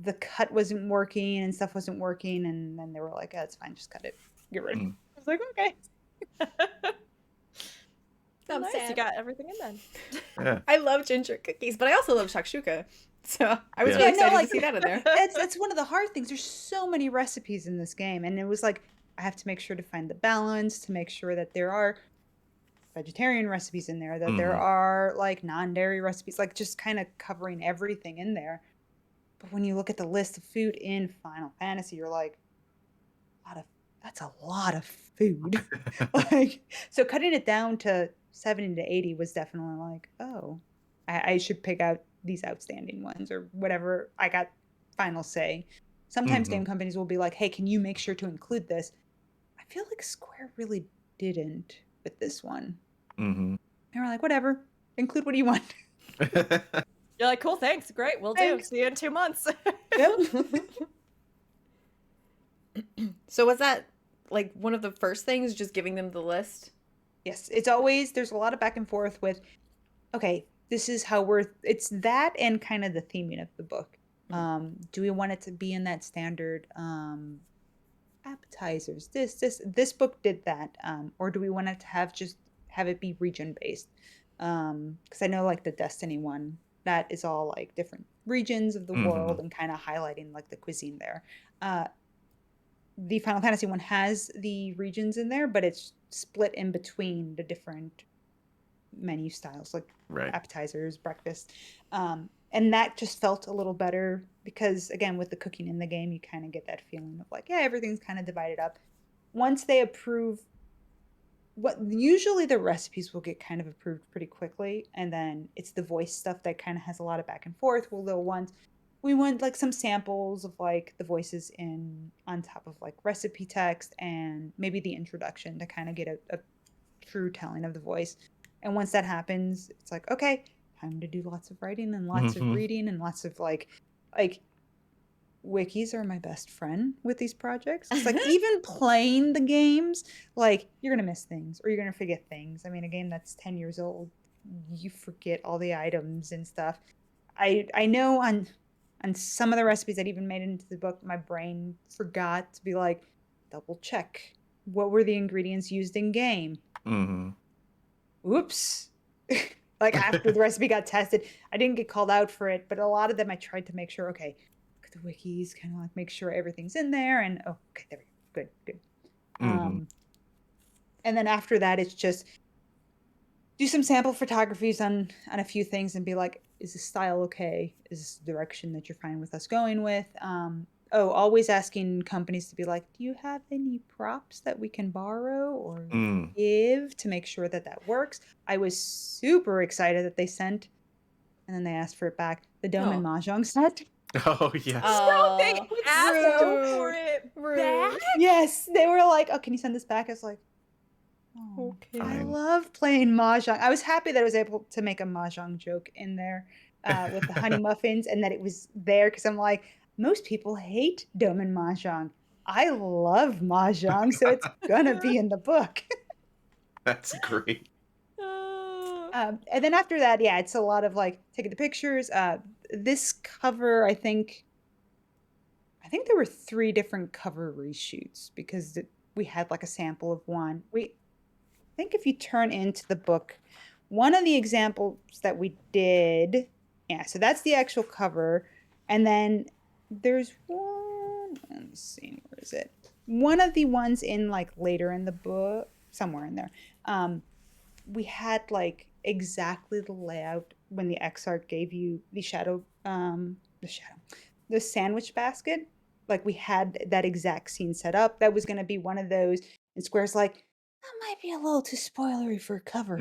the cut wasn't working and stuff wasn't working, and then they were like, oh, it's fine, just cut it. Get rid of it. I was like, okay. I'm nice. Sad. You got everything in then. Yeah. I love ginger cookies, but I also love shakshuka. So I was really excited to see that in there. That's one of the hard things. There's so many recipes in this game, and it was I have to make sure to find the balance, to make sure that there are vegetarian recipes in there, that there are non-dairy recipes, just kind of covering everything in there. But when you look at the list of food in Final Fantasy, you're like, that's a lot of food. So cutting it down to 70 to 80 was definitely I should pick out these outstanding ones or whatever. I got final say. Sometimes game companies will be like, hey, can you make sure to include this? I feel like Square really didn't with this one. They were like, whatever, include what you want. You're like, cool, thanks, great, we'll do. See you in 2 months. Yep. So was that one of the first things, just giving them the list? Yes, it's always, there's a lot of back and forth with, okay, this is how it's that and kind of the theming of the book. Do we want it to be in that standard appetizers? This book did that, or do we want it to have it be region based? Because I know like the Destiny one, that is all like different regions of the world and kind of highlighting like the cuisine there. The Final Fantasy one has the regions in there, but it's split in between the different menu styles, like appetizers, breakfast. And that just felt a little better because, again, with the cooking in the game, you kind of get that feeling of like, yeah, everything's kind of divided up. Once they approve, usually the recipes will get kind of approved pretty quickly, and then it's the voice stuff that kind of has a lot of back and forth. We want like some samples of like the voices on top of like recipe text and maybe the introduction to kind of get a true telling of the voice. And once that happens, it's like, okay, time to do lots of writing and lots of reading and lots of like wikis are my best friend with these projects. It's like even playing the games, like you're gonna miss things or you're gonna forget things. I mean, a game that's 10 years old, you forget all the items and stuff. I know on some of the recipes that even made it into the book, my brain forgot to be like, double check what were the ingredients used in game. Oops. Like after the recipe got tested, I didn't get called out for it, but a lot of them I tried to make sure, okay, look at the wikis, kind of like make sure everything's in there, and okay, there we go, good. And then after that, it's just do some sample photographies on a few things and be like, is this style okay? Is this the direction that you're fine with us going with? Always asking companies to be like, do you have any props that we can borrow or give to make sure that works? I was super excited that they sent, and then they asked for it back, the Dome and Mahjong set. Oh, yes. No, they asked for it back? Yes, they were like, oh, can you send this back? I was like, oh, okay. I love playing Mahjong. I was happy that I was able to make a Mahjong joke in there with the honey muffins and that it was there because I'm like, most people hate Dome and Mahjong. I love Mahjong, so it's gonna be in the book. That's great. And then after that, yeah, it's a lot of like taking the pictures. This cover, I think there were 3 different cover reshoots because we had like a sample of one. I think if you turn into the book, one of the examples that we did, yeah, so that's the actual cover, and then there's one, let me see, where is it? One of the ones in like later in the book, somewhere in there, we had like exactly the layout when the X-Art gave you the sandwich basket. Like we had that exact scene set up. That was going to be one of those, and Square's like, that might be a little too spoilery for a cover.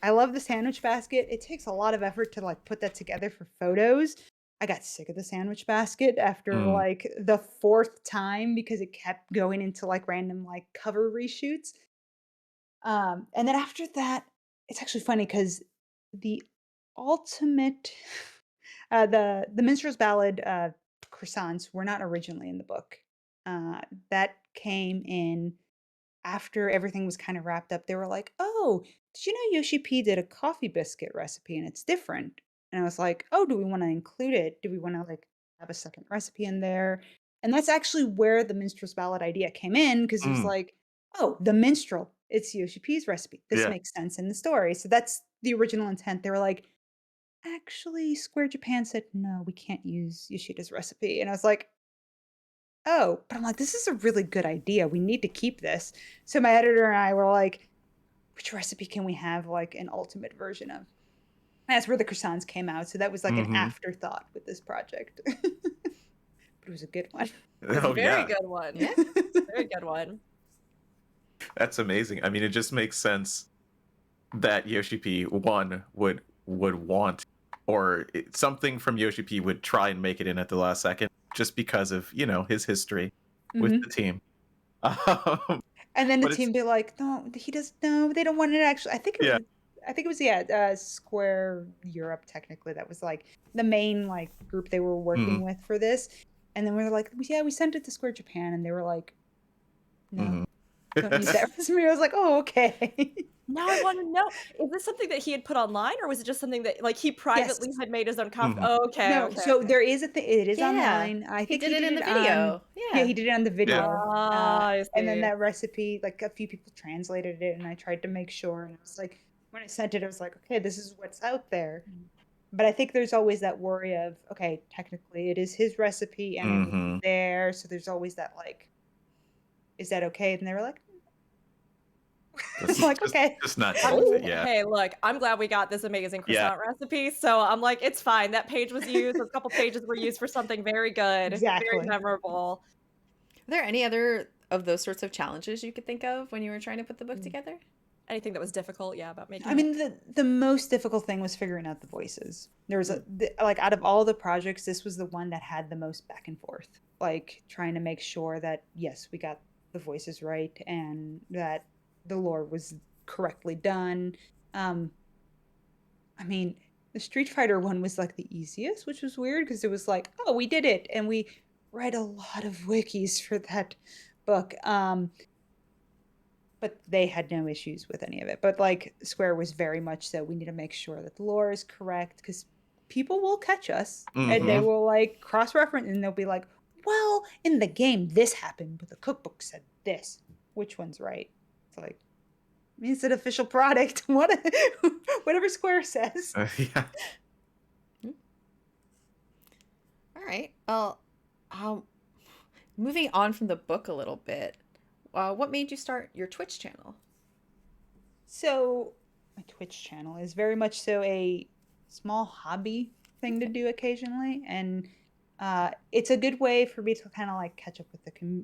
I love the sandwich basket. It takes a lot of effort to like put that together for photos. I got sick of the sandwich basket after like the 4th time because it kept going into like random like cover reshoots. And then after that, it's actually funny because the ultimate, the Minstrel's Ballad croissants were not originally in the book. That came in after everything was kind of wrapped up. They were like, oh, did you know Yoshi P did a coffee biscuit recipe and it's different? And I was like, oh, do we want to include it? Do we want to like have a second recipe in there? And that's actually where the Minstrel's Ballad idea came in because it was like, oh, the minstrel, it's Yoshi P's recipe. This makes sense in the story. So that's the original intent. They were like, actually, Square Japan said, no, we can't use Yoshida's recipe. And I was like, oh, but I'm like, this is a really good idea. We need to keep this. So my editor and I were like, which recipe can we have like an ultimate version of? And that's where the croissants came out. So that was like an afterthought with this project. But it was a good one. Very good one. Yeah. Very good one. That's amazing. I mean, it just makes sense that Yoshi P would want, or something from Yoshi P would try and make it in at the last second, just because of his history with the team. And then the team be like, no, they don't want it actually. I think it was Square Europe technically that was like the main like group they were working with for this. And then we were like, yeah, we sent it to Square Japan, and they were like, no, don't use that recipe. I was like, oh, okay. Now I want to know, is this something that he had put online, or was it just something that like he privately Yes. had made his own copy? Mhm. Oh, okay, No, okay, so okay. there is a thing. It is Yeah. online. I He think did he it did in the it on. video. Yeah, Yeah. he did it on the video. Ah, I And then see. that recipe, like a few people translated it, and I tried to make sure. And I was like, when I sent it, I was like, okay, this is what's out there. But I think there's always that worry of, okay, technically it is his recipe and it is Mhm. there, so there's always that like, is that okay? And they were like, I'm like, okay. Just not I deal with it. mean, Yeah. hey, look, I'm glad we got this amazing Yeah. croissant recipe. So I'm like, it's fine. That page was used. Those couple pages were used for something very good, very Exactly. memorable. Are there any other of those sorts of challenges you could think of when you were trying to put the book together? Anything that was difficult, yeah, about making I mean, the most difficult thing was figuring out the voices. There was like out of all the projects, this was the one that had the most back and forth. Like trying to make sure that yes, we got the voices right and that the lore was correctly done. I mean, the Street Fighter one was like the easiest, which was weird because it was like, oh, we did it, and we read a lot of wikis for that book. But they had no issues with any of it. But like Square was very much so. We need to make sure that the lore is correct because people will catch us and they Mhm. will like cross reference and they'll be like, well, in the game this happened, but the cookbook said this. Which one's right? It's like, I mean, it's an official product. Whatever Square says. Yeah. All right. Well, moving on from the book a little bit, what made you start your Twitch channel? So my Twitch channel is very much so a small hobby thing to do occasionally, and it's a good way for me to kind of like catch up with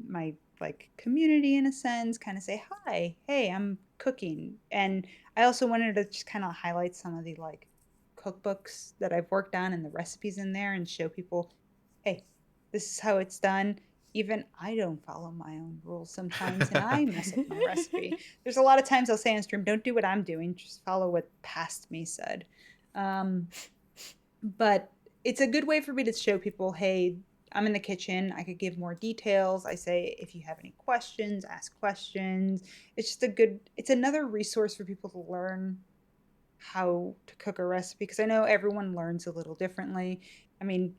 my like community in a sense, kind of say hi, hey, I'm cooking, and I also wanted to just kind of highlight some of the like cookbooks that I've worked on and the recipes in there, and show people, hey, this is how it's done. Even I don't follow my own rules sometimes, and I mess up my recipe. There's a lot of times I'll say on stream, don't do what I'm doing, just follow what past me said. Um, but it's a good way for me to show people, hey, I'm in the kitchen. I could give more details. I say, if you have any questions, ask questions. It's just it's another resource for people to learn how to cook a recipe because I know everyone learns a little differently. I mean,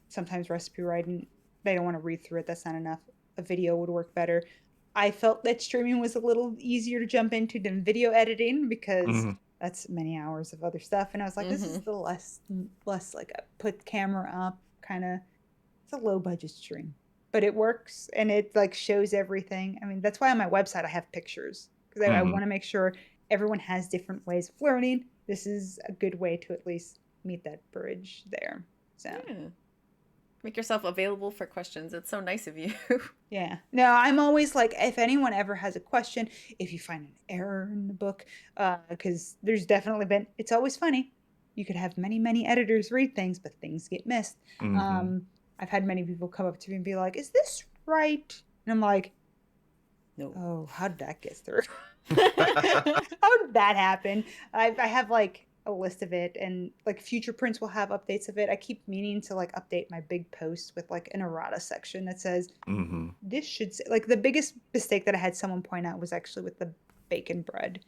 sometimes recipe writing, they don't want to read through it. That's not enough. A video would work better. I felt that streaming was a little easier to jump into than video editing because Mhm. that's many hours of other stuff. And I was like, this is the less like a put camera up kind of, it's a low budget stream, but it works and it like shows everything. I mean, that's why on my website I have pictures because I Mhm. want to make sure everyone has different ways of learning. This is a good way to at least meet that bridge there. So Yeah. Make yourself available for questions. It's so nice of you. yeah. No, I'm always like, if anyone ever has a question, if you find an error in the book, because there's definitely been, it's always funny. You could have many, many editors read things, but things get missed. Mhm. I've had many people come up to me and be like, is this right? And I'm like, No. oh, how did that get through? How did that happen? I have like a list of it, and like future prints will have updates of it. I keep meaning to like update my big post with like an errata section that says Mhm. this should say, like the biggest mistake that I had someone point out was actually with the bacon bread.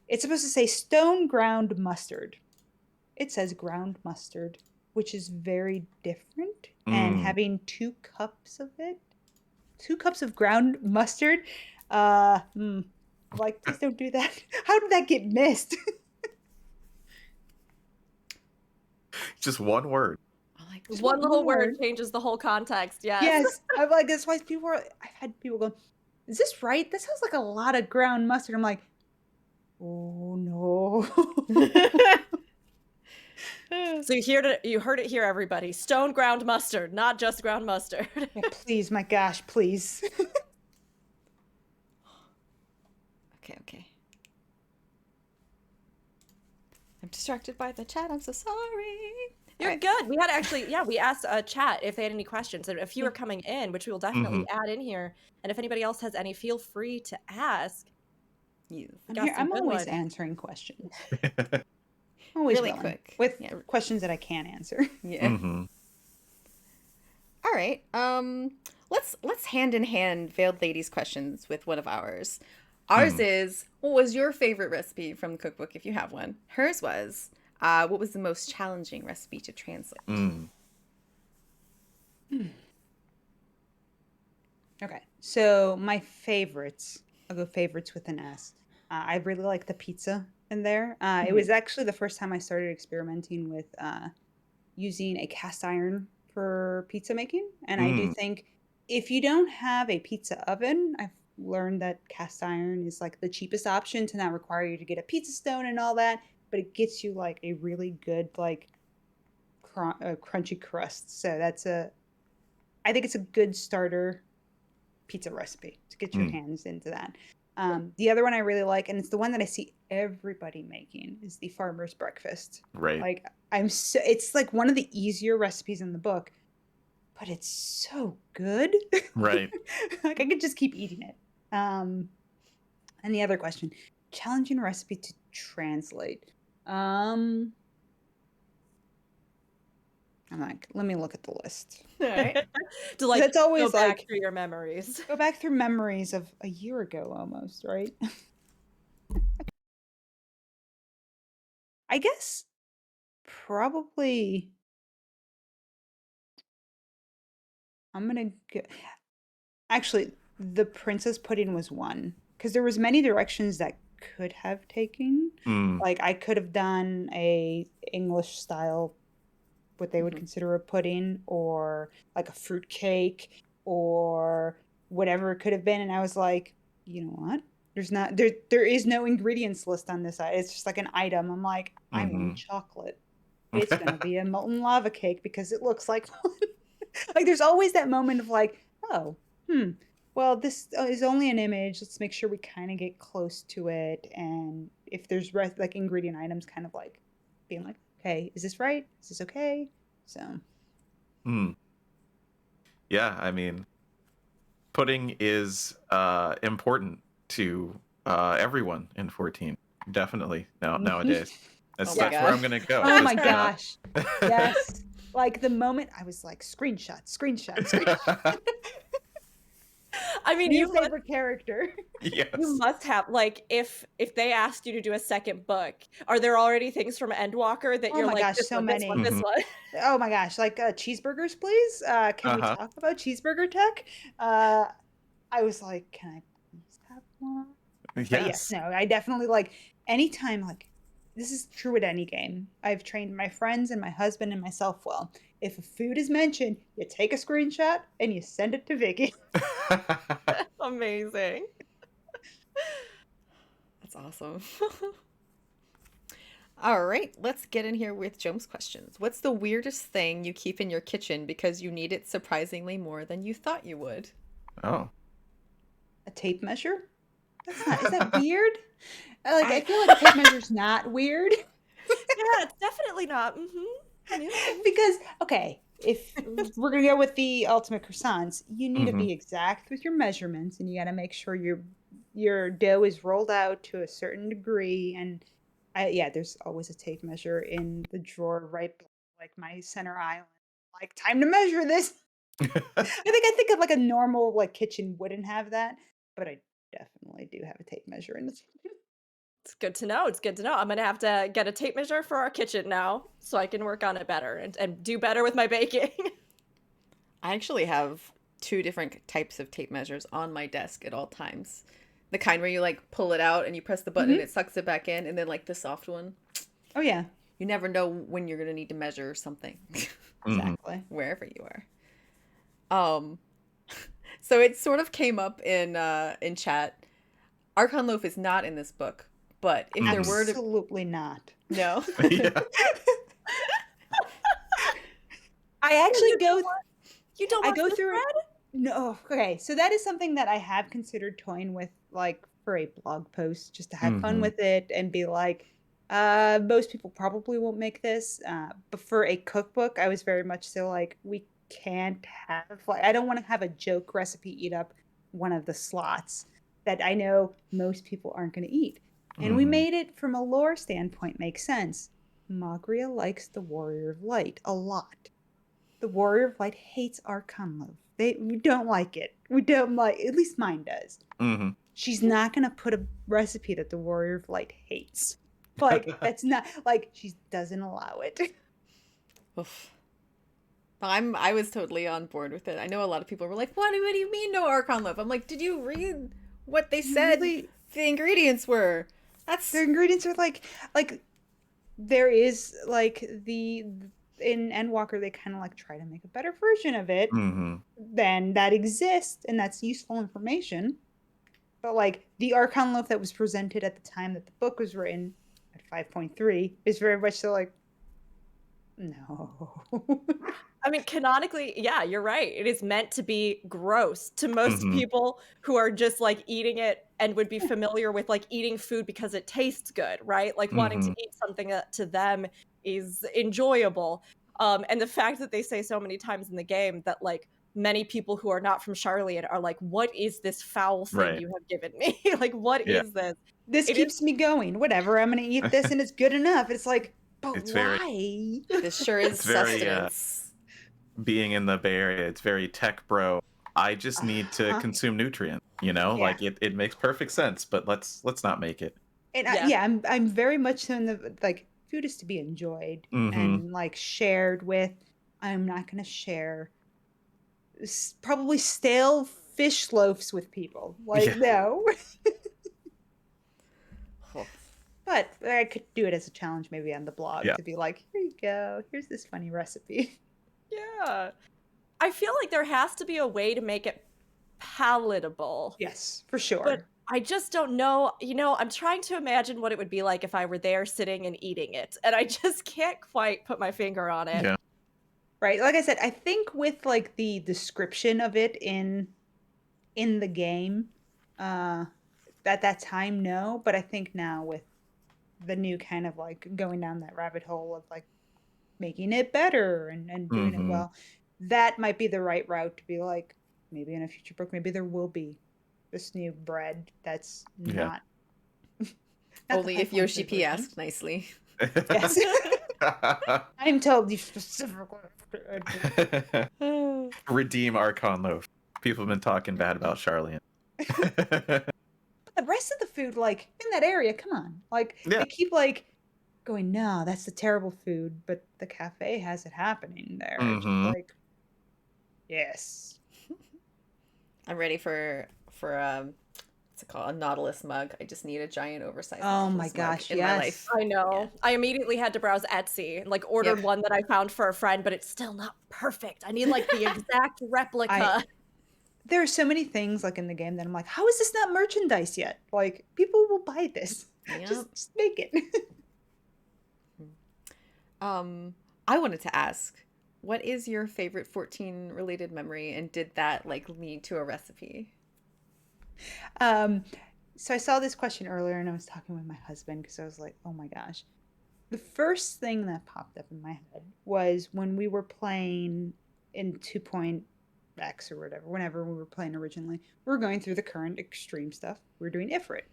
It's supposed to say stone ground mustard. It says ground mustard, which is very different. And Mm. having 2 cups of it, 2 cups of ground mustard, like please don't do that. How did that get missed? Just one word. I'm like, Just One little word word. changes the whole context. Yes. Yes, I'm like that's why I've had people go, is this right? That sounds like a lot of ground mustard. I'm like, oh no. So you heard it here, everybody. Stone ground mustard, not just ground mustard. Yeah, please, my gosh, please. Okay. I'm distracted by the chat. I'm so sorry. You're Alright. good. We had actually, we asked chat if they had any questions, and a few are coming in, which we will definitely add in here. And if anybody else has any, feel free to ask. Yes. I'm always answering questions. Always Really willing, quick. with Yeah. questions that I can answer. Yeah. Mhm. All right. Let's hand in hand Veiled Lady's questions with one of ours. Ours is, what was your favorite recipe from the cookbook, if you have one? Hers was, what was the most challenging recipe to translate? Okay, so my favorites, I'll go favorites with an S. I really like the pizza in there. It was actually the first time I started experimenting with using a cast iron for pizza making. And I do think if you don't have a pizza oven, I've learned that cast iron is like the cheapest option to not require you to get a pizza stone and all that, but it gets you like a really good, like crunchy crust. So I think it's a good starter pizza recipe to get your hands into that. The other one I really like, and it's the one that I see everybody making, is the farmer's breakfast. Right. Like it's like one of the easier recipes in the book, but it's so good. Right. Like I could just keep eating it. And the other question, challenging recipe to translate. I'm like, let me look at the list. All right. To like That's always go back like through your memories. go back through memories of a year ago almost, right? I guess probably I'm gonna go. Actually, the princess pudding was one because there was many directions that could have taken. Like I could have done a English style, what they would consider a pudding, or like a fruit cake, or whatever it could have been. And I was like, you know what? There is no ingredients list on this side. It's just like an item. I'm like, I want chocolate. It's gonna be a molten lava cake because it looks like one. Like there's always that moment of like, oh, well, this is only an image. Let's make sure we kind of get close to it. And if there's like ingredient items, kind of like being like, okay, is this right? Is this okay? So. Yeah, I mean, pudding is important to everyone in 14. Definitely nowadays. That's my where I'm gosh. gonna go. Oh Just my cannot- gosh. Yes. Like the moment I was like, screenshot. I mean, New you must, favorite character. Yes. you must have like if they asked you to do a second book, are there already things from Endwalker that Oh you're my like, gosh, this so one, this many. one, this one? Oh my gosh, like cheeseburgers, please. Can we talk about cheeseburger tech? I was like, can I please have one? But yes, Yes. no, I definitely like anytime, like this is true at any game. I've trained my friends and my husband and myself well. If a food is mentioned, you take a screenshot and you send it to Vicky. Amazing. That's awesome. All right, let's get in here with Joam's questions. What's the weirdest thing you keep in your kitchen because you need it surprisingly more than you thought you would? Oh. A tape measure? That's not, is that weird? I feel like a tape measure's not weird. Yeah, it's definitely not. Because, okay, if we're going to go with the ultimate croissants, you need to be exact with your measurements and you got to make sure your dough is rolled out to a certain degree. And there's always a tape measure in the drawer right like my center island. Like, time to measure this. I think of like a normal like kitchen wouldn't have that, but I definitely do have a tape measure in the kitchen. It's good to know. It's good to know. I'm going to have to get a tape measure for our kitchen now so I can work on it better and do better with my baking. I actually have 2 different types of tape measures on my desk at all times. The kind where you like pull it out and you press the button and it sucks it back in, and then like the soft one. Oh yeah. You never know when you're going to need to measure something. Exactly. Wherever you are. So it sort of came up in chat. Archon loaf is not in this book, but if there were to Absolutely not. no. Yeah. I actually You don't I want go this through bread? No, okay. So that is something that I have considered toying with, like for a blog post, just to have fun with it and be like, most people probably won't make this. But for a cookbook, I was very much so like, we can't have, like, I don't want to have a joke recipe eat up one of the slots that I know most people aren't going to eat. And we made it from a lore standpoint make sense. Magria likes the Warrior of Light a lot. The Warrior of Light hates Archon loaf. We don't like it. We don't like, at least mine does. she's not gonna put a recipe that the Warrior of Light hates. Like, that's not, like, she doesn't allow it. Oof. I was totally on board with it. I know a lot of people were like, what do you mean no Archon loaf? I'm like, did you read what they said Really? the ingredients were? The ingredients are like there is like in Endwalker they kind of like try to make a better version of it than that exists, and that's useful information. But like the Archon loaf that was presented at the time that the book was written at 5.3 is very much so like, no. I mean, canonically, yeah, you're right. It is meant to be gross to most people who are just like eating it and would be familiar with like eating food because it tastes good, right? Like wanting to eat something that to them is enjoyable. And the fact that they say so many times in the game that like many people who are not from Charlian are like, what is this foul thing you have given me? Like, what is this? This keeps me going. Whatever, I'm going to eat this and it's good enough. It's like, but It's why? This sure is sustenance. Being in the Bay Area, it's very tech bro. I just need to consume nutrients, you know? Like it makes perfect sense, but let's not make it. And I'm very much so in the like food is to be enjoyed and like shared with. I'm not going to share probably stale fish loaves with people. Like no. But I could do it as a challenge maybe on the blog to be like, here you go. Here's this funny recipe. Yeah. I feel like there has to be a way to make it palatable. Yes, for sure. But I just don't know. You know, I'm trying to imagine what it would be like if I were there sitting and eating it. And I just can't quite put my finger on it. Yeah. Right. Like I said, I think with like the description of it in the game, at that time, no. But I think now with the new kind of like going down that rabbit hole of like making it better and doing it well, that might be the right route to be like, maybe in a future book, maybe there will be this new bread that's not only if Yoshi P asked nicely. Yes. I'm told you specifically. Redeem Archon loaf. People have been talking bad about Charlian. The rest of the food, like in that area, come on, like they keep like going, no, that's the terrible food, but the cafe has it happening there. It's just like, yes. I'm ready for what's it called? A Nautilus mug. I just need a giant oversized my gosh, in my life. I know. Yeah. I immediately had to browse Etsy and like ordered one that I found for a friend, but it's still not perfect. I need like the exact replica. There are so many things like in the game that I'm like, how is this not merchandise yet? Like people will buy this. Yep. Just make it. I wanted to ask, what is your favorite 14 related memory, and did that like lead to a recipe? So I saw this question earlier and I was talking with my husband because I was like, oh my gosh. The first thing that popped up in my head was when we were playing in 2.x or whatever, whenever we were playing originally, we were going through the current extreme stuff. We were doing Aetheryte.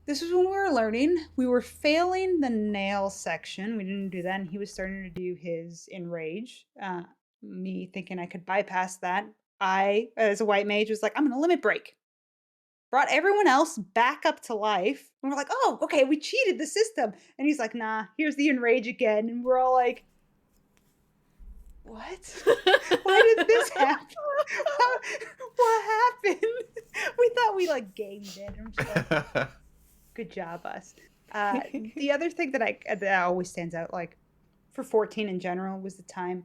This was when we were learning. We were failing the nail section. We didn't do that, and he was starting to do his Enrage. Me thinking I could bypass that. I, as a white mage, was like, I'm going to limit break. Brought everyone else back up to life. And we're like, oh, okay, we cheated the system. And he's like, nah, here's the Enrage again. And we're all like, what? Why did this happen? What happened? We thought we like gamed it. I'm just like, good job, us. The other thing that always stands out, like for 14 in general, was the time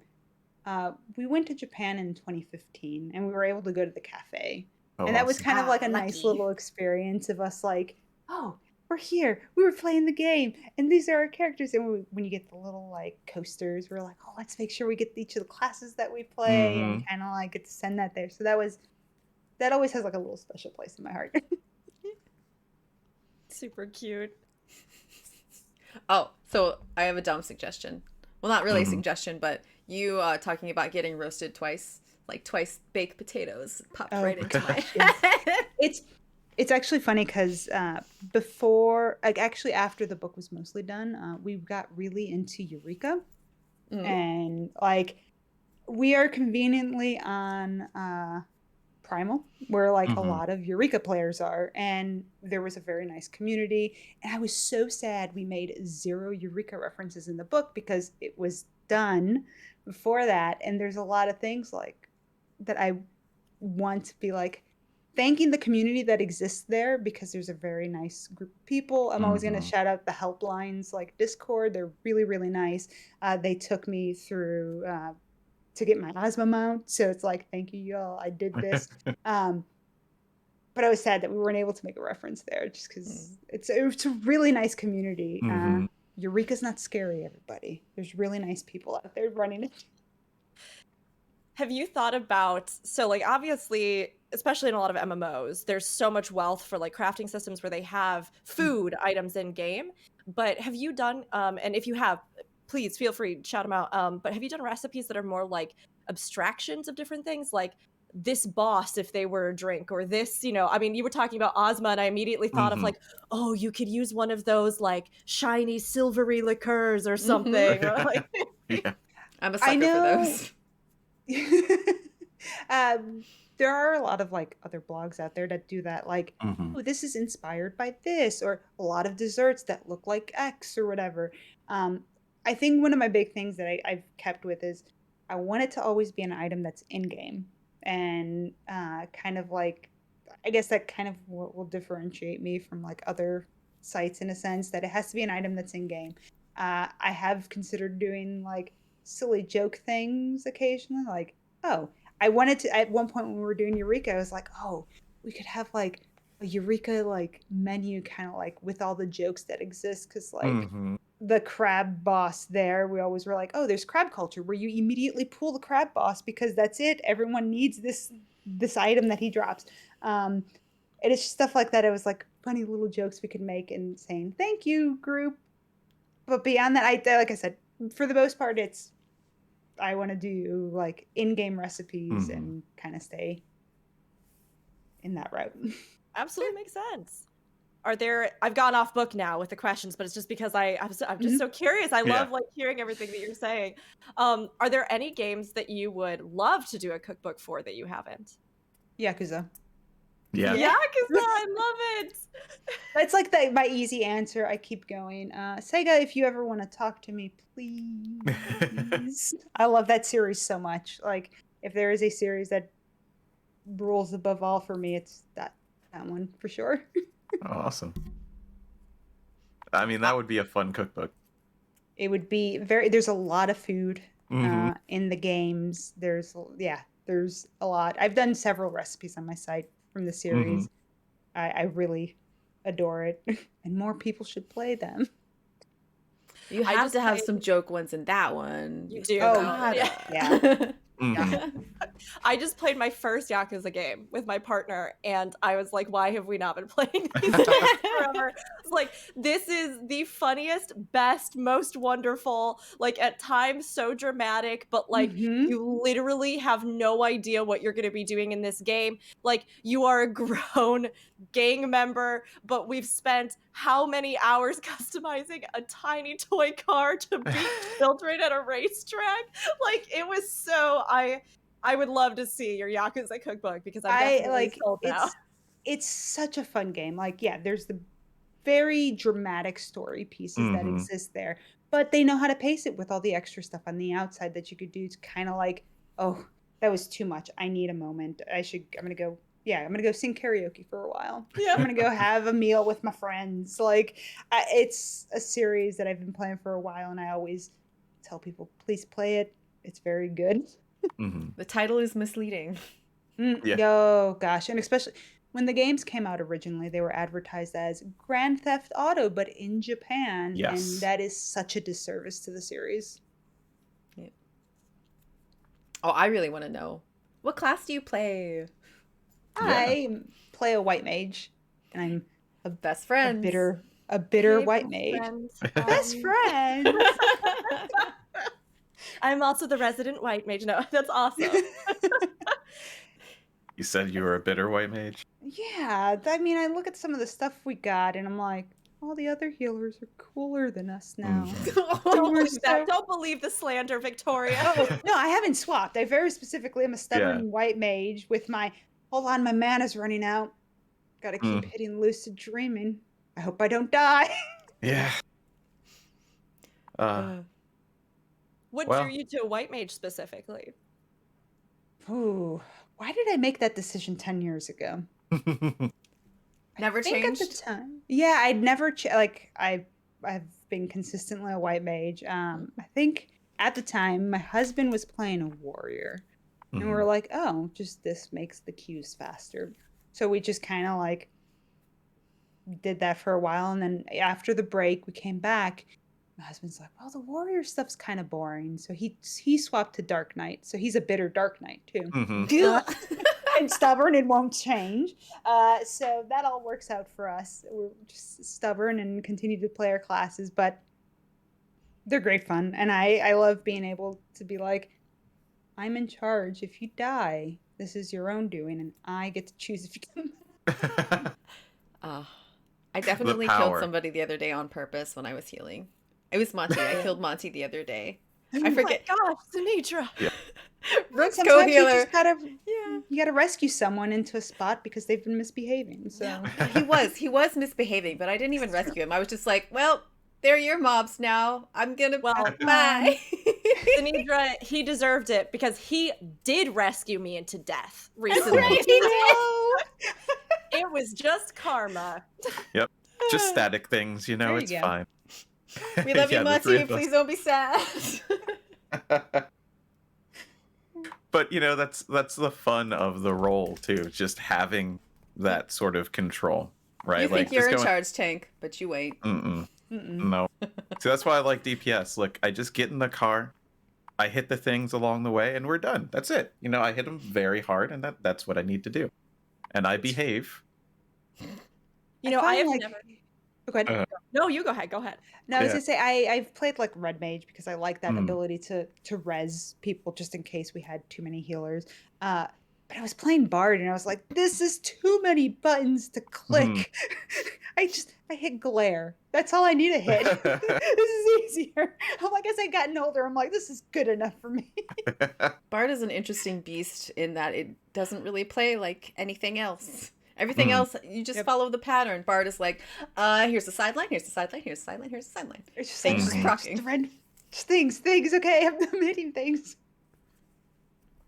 we went to Japan in 2015, and we were able to go to the cafe, and that was kind of like a nice little experience of us, like, oh, we're here, we were playing the game, and these are our characters. And when you get the little like coasters, we're like, oh, let's make sure we get each of the classes that we play, and kind of like get to send that there. So that always has like a little special place in my heart. Super cute. Oh, so I have a dumb suggestion. Well, not really a suggestion, but you talking about getting roasted twice, like twice baked potatoes, popped right into my head. It's actually funny because before, like actually after the book was mostly done, we got really into Eureka, and like we are conveniently on Primal, where like a Mhm. lot of Eureka players are, and there was a very nice community. And I was so sad we made 0 Eureka references in the book because it was done before that. And there's a lot of things like that I want to be like thanking the community that exists there, because there's a very nice group of people. I'm always going to Mhm. shout out the helplines like Discord. They're really, really nice. They took me through to get my asthma mount. So it's like, thank you, y'all. I did this. But I was sad that we weren't able to make a reference there just because it's a really nice community. Mhm. Eureka's not scary, everybody. There's really nice people out there running it. Have you thought about, so like obviously, especially in a lot of MMOs, there's so much wealth for like crafting systems where they have food items in game. But have you done, and if you have, please feel free to shout them out. But have you done recipes that are more like abstractions of different things, like this boss if they were a drink, or this, you know, I mean, you were talking about Ozma, and I immediately thought of Mhm. like, oh, you could use one of those like shiny silvery liqueurs or something. Or, like, Yeah. I'm a I sucker for know. those. There are a lot of like other blogs out there that do that, like, Mhm. oh, this is inspired by this, or a lot of desserts that look like X or whatever. I think one of my big things that I've kept with is I want it to always be an item that's in game, and kind of like, I guess that kind of will differentiate me from like other sites in a sense that it has to be an item that's in game. I have considered doing like silly joke things occasionally, like, oh, I wanted to at one point when we were doing Eureka, I was like, oh, we could have like a Eureka like menu kind of like with all the jokes that exist, because like Mhm. the crab boss there, we always were like, oh, there's crab culture where you immediately pull the crab boss because that's it. Everyone needs this item that he drops. And it's just stuff like that. It was like funny little jokes we could make and saying thank you, group. But beyond that, like I said, for the most part, it's I want to do like in-game recipes Mhm. and kind of stay in that route. absolutely makes sense. Are there, I've gone off book now with the questions, but it's just because I'm just so curious. I love Yeah. like hearing everything that you're saying. Are there any games that you would love to do a cookbook for that you haven't? Yakuza. Yeah. Yakuza, I love it. It's like my easy answer. I keep going. Sega, if you ever want to talk to me, please. I love that series so much. Like, if there is a series that rules above all for me, it's that one for sure. Awesome. I mean, that would be a fun cookbook. It would be there's a lot of food Mhm. in the games. There's a lot. I've done several recipes on my site from the series. Mhm. I really adore it, and more people should play them. You I have just to have played- some joke ones in that one. You do, Oh, though. yeah. Mhm. I just played my first Yakuza game with my partner, and I was like, why have we not been playing these games forever? It's like, this is the funniest, best, most wonderful, like at times so dramatic, but like Mhm. you literally have no idea what you're going to be doing in this game. Like, you are a grown gang member, but we've spent how many hours customizing a tiny toy car to beat children at a racetrack? Like, it was so, I would love to see your Yakuza cookbook, because I'm definitely sold now. It's such a fun game. Like, yeah, there's the very dramatic story pieces that Mhm. exist there, but they know how to pace it with all the extra stuff on the outside that you could do to kind of like, oh, that was too much. I need a moment. I'm gonna go sing karaoke for a while. Yeah. I'm gonna go have a meal with my friends. Like, it's a series that I've been playing for a while, and I always tell people, please play it. It's very good. Mhm. The title is misleading. Yeah. Oh gosh, and especially when the games came out originally, they were advertised as Grand Theft Auto, but in Japan, Yes. and that is such a disservice to the series. Oh, I really want to know. What class do you play? I play a white mage, and I'm Best a friends. bitter Hey, white best mage. friends. Best friend. I'm also the resident white mage. No, that's awesome. You said you were a bitter white mage? Yeah, I mean, I look at some of the stuff we got, and I'm like, all the other healers are cooler than us now. Don't We're believe that. so- Don't believe the slander, Victoria. Oh, no, I haven't swapped. I very specifically am a stubborn Yeah. white mage with my hold on, my mana's running out. Gotta keep hitting lucid dreaming. I hope I don't die. Yeah. What drew you to a white mage specifically? Ooh, why did I make that decision 10 years ago? Never changed? At the time. Yeah, I'd never I've been consistently a white mage. I think at the time my husband was playing a warrior. And we're like, oh, just this makes the queues faster. So we just kind of like did that for a while, and then after the break we came back. My husband's like, well, the warrior stuff's kind of boring, so he swapped to Dark Knight. So he's a bitter Dark Knight too. And stubborn and won't change. So that all works out for us. We're just stubborn and continue to play our classes, but they're great fun. And I love being able to be like, I'm in charge. If you die, this is your own doing, and I get to choose if you come. I definitely killed somebody the other day on purpose when I was healing. It was Monty. I killed Monty the other day. I forget. Oh my gosh, Xenedra. Yeah. Rook's co-healer. You gotta rescue someone into a spot because they've been misbehaving. So he was misbehaving, but I didn't even rescue him. I was just like, well, they're your mobs now. I'm gonna bye. Xenedra, he deserved it because he did rescue me into death recently. It was just karma. Yep. Just static things, it's fine. We love you, Monty. Please don't be sad. But that's the fun of the role too, just having that sort of control, right? You think you're in charge, Tank, but you wait. No. So that's why I like DPS. Look, I just get in the car, I hit the things along the way, and we're done. That's it. I hit them very hard, and that's what I need to do. And I behave. I have never... Go ahead. No, you go ahead. Go ahead. No, I was gonna say I've played like Red Mage because I like that ability to res people just in case we had too many healers. But I was playing Bard and I was like, this is too many buttons to click. I hit glare. That's all I need to hit. This is easier. I'm like, as I gotten older, I'm like, this is good enough for me. Bard is an interesting beast in that it doesn't really play like anything else. Everything else, you just follow the pattern. Bard is like, here's the sideline, here's the sideline, here's the sideline, here's the sideline. It's just things procking. Things, okay, I'm hitting things.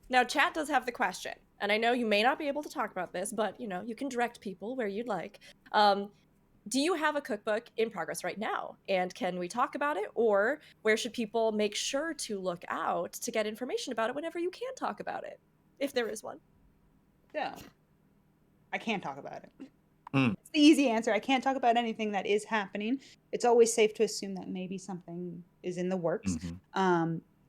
Now, chat does have the question, and I know you may not be able to talk about this, but, you can direct people where you'd like. Do you have a cookbook in progress right now? And can we talk about it? Or where should people make sure to look out to get information about it whenever you can talk about it? If there is one. No. I can't talk about it. It's the easy answer. I can't talk about anything that is happening. It's always safe to assume that maybe something is in the works.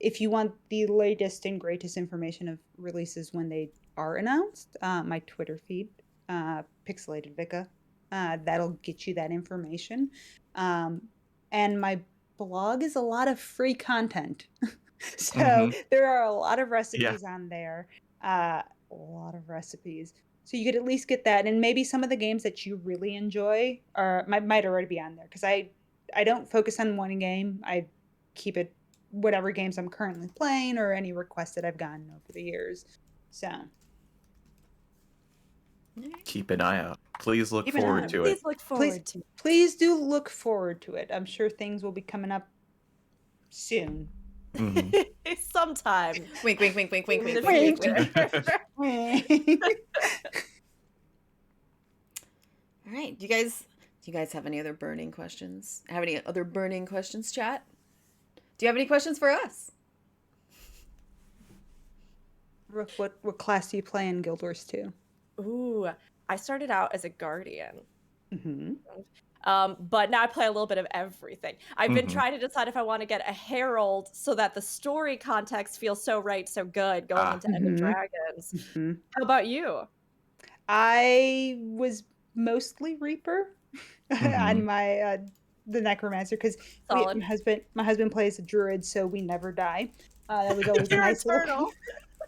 If you want the latest and greatest information of releases when they are announced, my Twitter feed, Pixelated Vika, that'll get you that information. And my blog is a lot of free content. So there are a lot of recipes on there. A lot of recipes. So you could at least get that, and maybe some of the games that you really enjoy might already be on there. Because I don't focus on one game. I keep it whatever games I'm currently playing or any requests that I've gotten over the years. So keep an eye out. Please look forward to it. Please look forward to it. Please do look forward to it. I'm sure things will be coming up soon. Sometime. Wink, wink, wink, wink, wink, wink, wink, wink. All right. Do you guys have any other burning questions? Have any other burning questions, chat? Do you have any questions for us? Rook, what class do you play in Guild Wars 2? Ooh, I started out as a guardian. But now I play a little bit of everything. I've been trying to decide if I want to get a herald so that the story context feels so right, so good going into End of Dragons. How about you? I was mostly Reaper on my the Necromancer because my husband plays a druid, so we never die. That was always a nice little.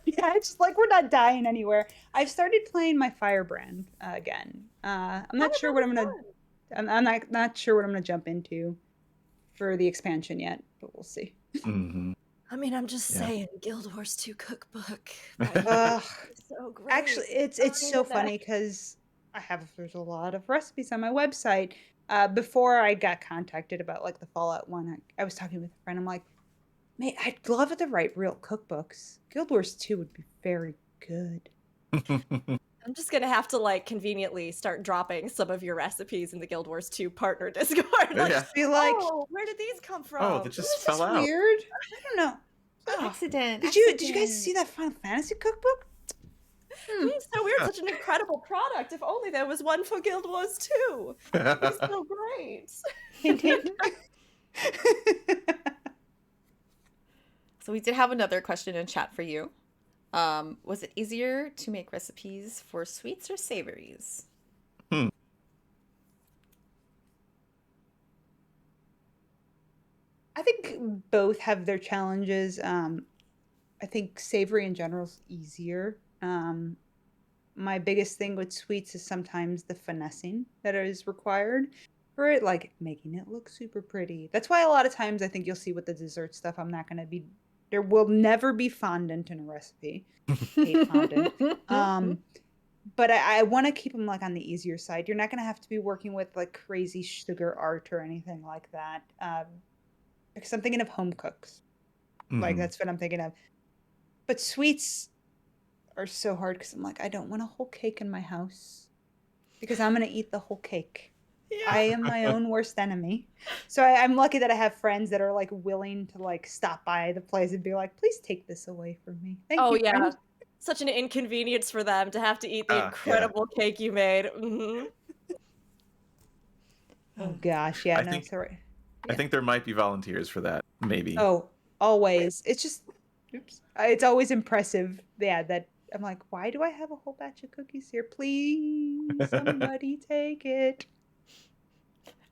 Yeah, it's just like we're not dying anywhere. I've started playing my Firebrand again. I'm not sure what I'm gonna. I'm not sure what I'm gonna jump into for the expansion yet, but we'll see. I mean, I'm just Yeah. saying, Guild Wars 2 cookbook. Ugh. So great. Actually, it's so funny because there's a lot of recipes on my website. Before I got contacted about like the Fallout one, I was talking with a friend. I'm like, mate, I'd love to write real cookbooks. Guild Wars 2 would be very good. I'm just gonna have to like conveniently start dropping some of your recipes in the Guild Wars 2 partner Discord. Like, Yeah. Be like, oh, where did these come from? Oh, that just this is fell out. weird. I don't know. Oh. Accident. Did you guys see that Final Fantasy cookbook? So weird, such an incredible product. If only there was one for Guild Wars 2. It's so great. Hint, hint. So we did have another question in chat for you. Was it easier to make recipes for sweets or savories? I think both have their challenges. I think savory in general is easier. My biggest thing with sweets is sometimes the finessing that is required for it, like making it look super pretty. That's why a lot of times I think you'll see with the dessert stuff, there will never be fondant in a recipe. Hate fondant. But I want to keep them like on the easier side. You're not going to have to be working with like crazy sugar art or anything like that. Because I'm thinking of home cooks. Like that's what I'm thinking of. But sweets are so hard because I'm like, I don't want a whole cake in my house because I'm going to eat the whole cake. Yeah. I am my own worst enemy. So I'm lucky that I have friends that are like willing to like stop by the place and be like, please take this away from me. Thank you. Yeah. Friend. Such an inconvenience for them to have to eat the incredible cake you made. Mm-hmm. Oh gosh, yeah, I think there might be volunteers for that, maybe. Oh, always. It's just, it's always impressive. Yeah, that I'm like, why do I have a whole batch of cookies here? Please, somebody take it.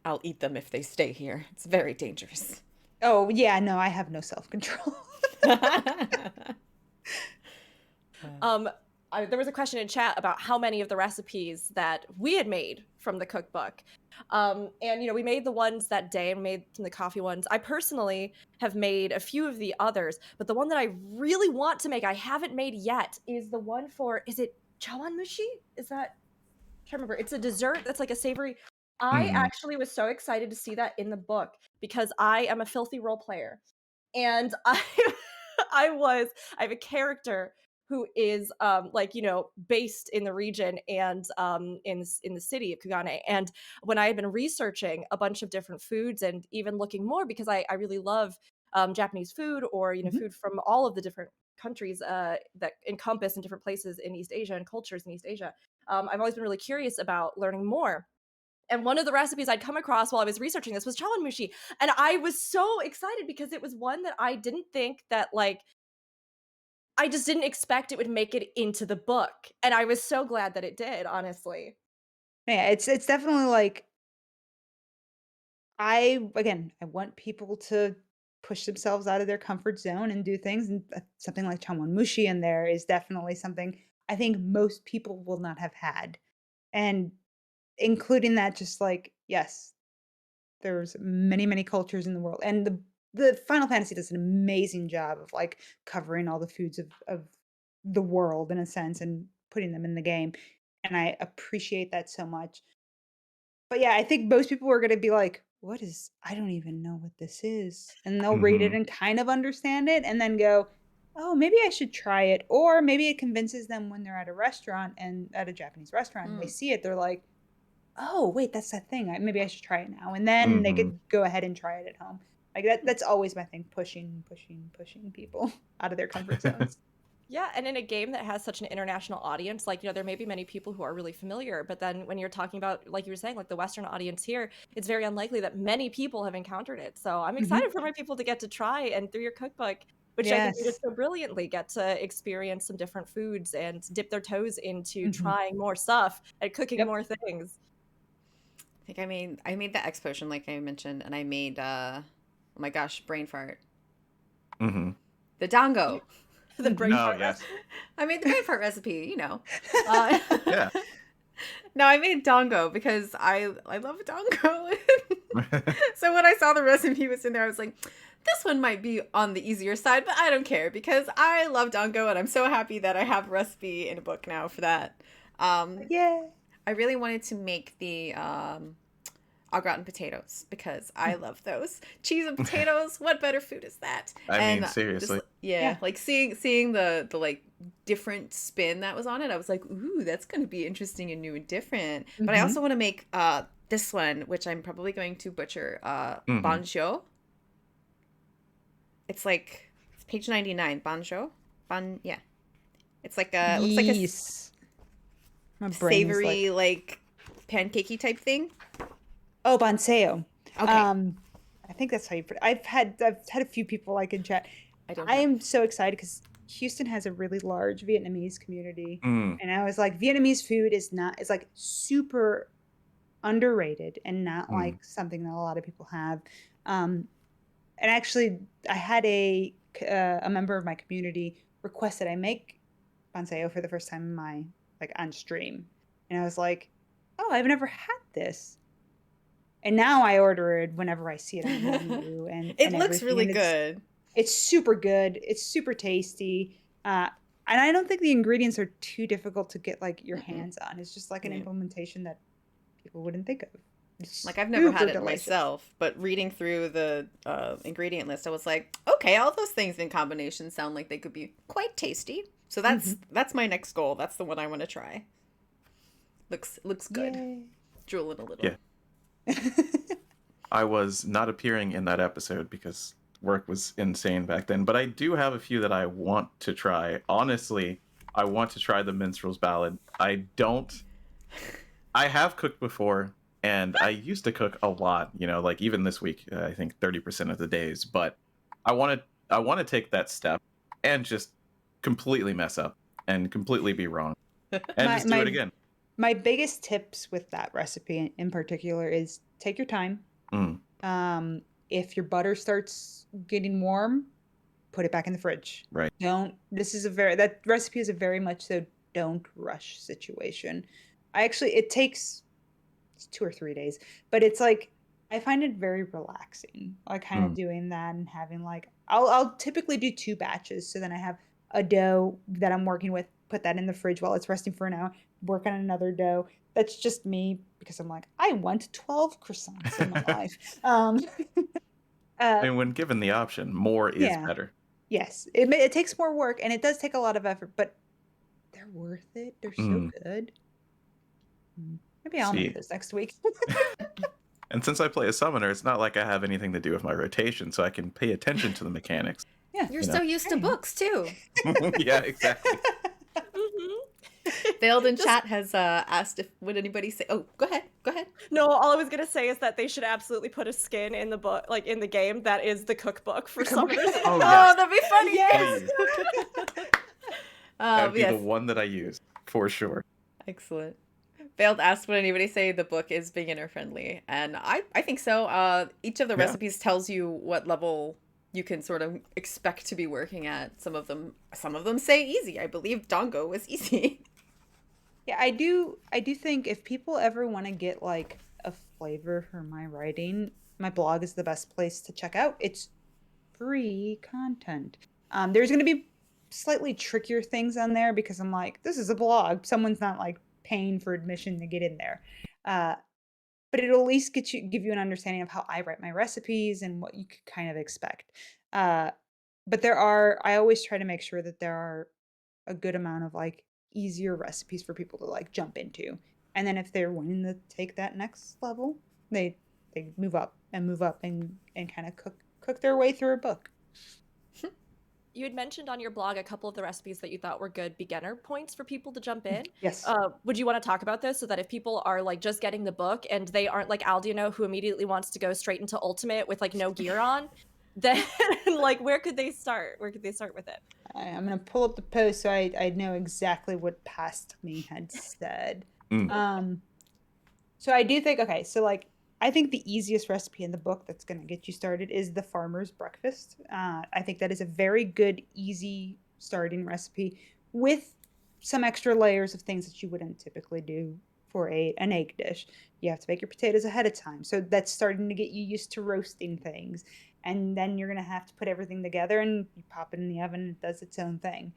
I'll eat them if they stay here. It's very dangerous. Oh yeah, no, I have no self-control. There was a question in chat about how many of the recipes that we had made from the cookbook. And, we made the ones that day and made some of the coffee ones. I personally have made a few of the others, but the one that I really want to make, I haven't made yet, is the one for, is it chawanmushi? Is that, I can't remember. It's a dessert that's like a savory. I actually was so excited to see that in the book because I am a filthy role player. And I have a character who is based in the region and in the city of Kugane. And when I had been researching a bunch of different foods and even looking more because I really love Japanese food or food from all of the different countries that encompass in different places in East Asia and cultures in East Asia, I've always been really curious about learning more. And one of the recipes I'd come across while I was researching this was chawanmushi. And I was so excited because it was one that I didn't think that I just didn't expect it would make it into the book. And I was so glad that it did, honestly. Yeah, it's definitely like, I want people to push themselves out of their comfort zone and do things. And something like chawanmushi in there is definitely something I think most people will not have had. And including that, just like, yes, there's many, many cultures in the world. And the Final Fantasy does an amazing job of like covering all the foods of the world in a sense and putting them in the game. And I appreciate that so much. But yeah, I think most people are going to be like, I don't even know what this is. And they'll read it and kind of understand it and then go, oh, maybe I should try it. Or maybe it convinces them when they're at a restaurant and at a Japanese restaurant and they see it. They're like, oh, wait, that's that thing. Maybe I should try it now. And then they could go ahead and try it at home. Like that's always my thing, pushing people out of their comfort zones. Yeah, and in a game that has such an international audience, there may be many people who are really familiar, but then when you're talking about, like you were saying, like the Western audience here, it's very unlikely that many people have encountered it. So I'm excited for my people to get to try, and through your cookbook, which I think you did so brilliantly, get to experience some different foods and dip their toes into trying more stuff and cooking more things. I think I made the X potion like I mentioned, and I made oh my gosh, brain fart. The dango. The brain fart. Yes. I made the brain fart recipe, Yeah. No, I made dango because I love dango. So when I saw the recipe was in there, I was like, this one might be on the easier side, but I don't care because I love dango and I'm so happy that I have a recipe in a book now for that. Yeah. I really wanted to make the au gratin potatoes because I love those. Cheese and potatoes, what better food is that? I mean, seriously. Yeah, like seeing the like different spin that was on it, I was like, ooh, that's going to be interesting and new and different. But I also want to make this one, which I'm probably going to butcher, banjo. It's like it's page 99, banjo. Yeah. It's like a looks like a My brain is savory like pancakey type thing. Oh, bonseo. Okay. I think that's how you put it. I've had a few people like in chat. I am so excited because Houston has a really large Vietnamese community, and I was like, Vietnamese food is like super underrated and not like something that a lot of people have. And actually, I had a member of my community request that I make bonseo for the first time in my on stream, and I was like, oh, I've never had this. And now I order it whenever I see it on the menu. And it looks really good. It's super good. It's super tasty. And I don't think the ingredients are too difficult to get your hands on. It's just like an implementation that people wouldn't think of. It's I've never had it delicious. myself, but reading through the ingredient list, I was like, okay, all those things in combination sound like they could be quite tasty. So that's my next goal. That's the one I want to try. Looks good. Yay. Drooling a little. Yeah. I was not appearing in that episode because work was insane back then, but I do have a few that I want to try. Honestly, I want to try the Minstrel's Ballad. I have cooked before, and I used to cook a lot, even this week, I think 30% of the days, but I want to take that step and just completely mess up and completely be wrong and just do it again. My biggest tips with that recipe in particular is take your time. If your butter starts getting warm, put it back in the fridge. Right. That recipe is a very much so don't rush situation. It takes 2 or 3 days, but it's I find it very relaxing, kind of doing that and having I'll typically do 2 batches. So then I have a dough that I'm working with, put that in the fridge while it's resting for an hour, work on another dough. That's just me because I'm I want 12 croissants in my life. And when given the option, more is better. Yes, it takes more work and it does take a lot of effort, but they're worth it. They're so good. Maybe I'll make this next week. And since I play a summoner, it's not like I have anything to do with my rotation, so I can pay attention to the mechanics. Yeah, you're so used to books too. Yeah, exactly. Veiled in chat has asked would anybody say, oh, go ahead. No, all I was going to say is that they should absolutely put a skin in the book, in the game that is the cookbook for summoners. Oh, that'd be funny. Yes. That'd be the one that I use, for sure. Excellent. Veiled asked, would anybody say the book is beginner friendly? And I think so. Each of the recipes tells you what level you can sort of expect to be working at. Some of them say easy. I believe dango was easy. Yeah, I do think if people ever want to get a flavor for my writing, my blog is the best place to check out. It's free content. There's going to be slightly trickier things on there because I'm this is a blog. Someone's not paying for admission to get in there. But it'll at least give you an understanding of how I write my recipes and what you could kind of expect. But I always try to make sure that there are a good amount of easier recipes for people to jump into. And then if they're wanting to take that next level, they move up and kind of cook their way through a book. You had mentioned on your blog a couple of the recipes that you thought were good beginner points for people to jump in. Yes. Would you want to talk about this so that if people are just getting the book and they aren't like Aldianaux who immediately wants to go straight into Ultimate with no gear on, then where could they start? Where could they start with it? I'm going to pull up the post so I know exactly what past me had said. So I do think, I think the easiest recipe in the book that's going to get you started is the farmer's breakfast. I think that is a very good, easy starting recipe with some extra layers of things that you wouldn't typically do for an egg dish. You have to make your potatoes ahead of time. So that's starting to get you used to roasting things. and then you're gonna have to put everything together and you pop it in the oven. It does its own thing.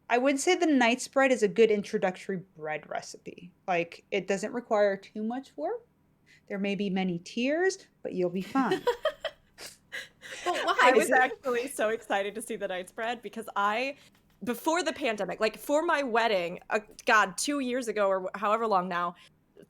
I would say the night's bread is a good introductory bread recipe. Like, it doesn't require too much work. There may be many tears, but you'll be fine. But why? I was actually so excited to see the night's bread because before the pandemic, like for my wedding, God, 2 years ago or however long now,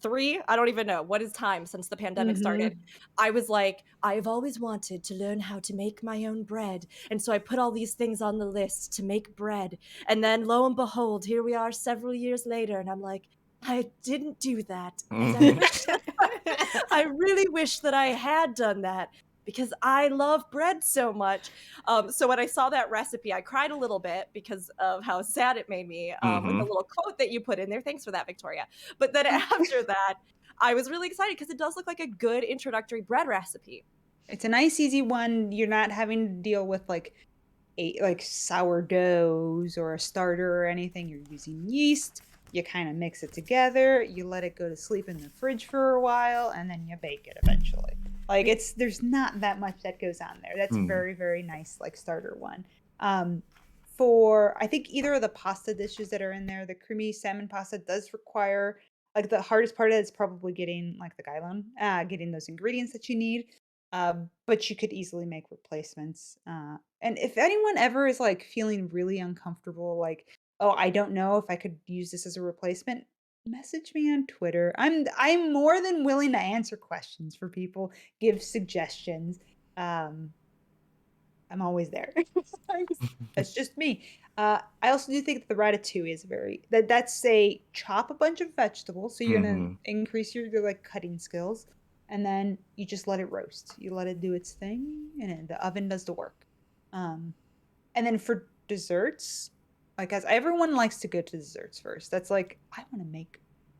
3, I don't even know what is time since the pandemic started. I was like, I've always wanted to learn how to make my own bread. And so I put all these things on the list to make bread. And then lo and behold, here we are several years later. And I'm like, I didn't do that. And I really wish that I had done that because I love bread so much. So when I saw that recipe, I cried a little bit because of how sad it made me with the little quote that you put in there. Thanks for that, Victoria. But then after that, I was really excited because it does look like a good introductory bread recipe. It's a nice, easy one. You're not having to deal with like sourdoughs or a starter or anything. You're using yeast. You kind of mix it together. You let it go to sleep in the fridge for a while, and then you bake it eventually. Like, there's not that much that goes on there. That's very, very nice, like, starter one. For, I think, either of the pasta dishes that are in there, the creamy salmon pasta does require, like, the hardest part of it is probably getting, like, the gailon, getting those ingredients that you need. But you could easily make replacements. And if anyone ever is, like, feeling really uncomfortable, like, oh, I don't know if I could use this as a replacement, message me on Twitter. I'm more than willing to answer questions for people, give suggestions. I'm always there. That's just me. I also do think that the ratatouille is that's a chop a bunch of vegetables, so you're gonna increase your like cutting skills, and then you just let it roast. You let it do its thing, and the oven does the work. And then for desserts, like, as everyone likes to go to desserts first. That's like,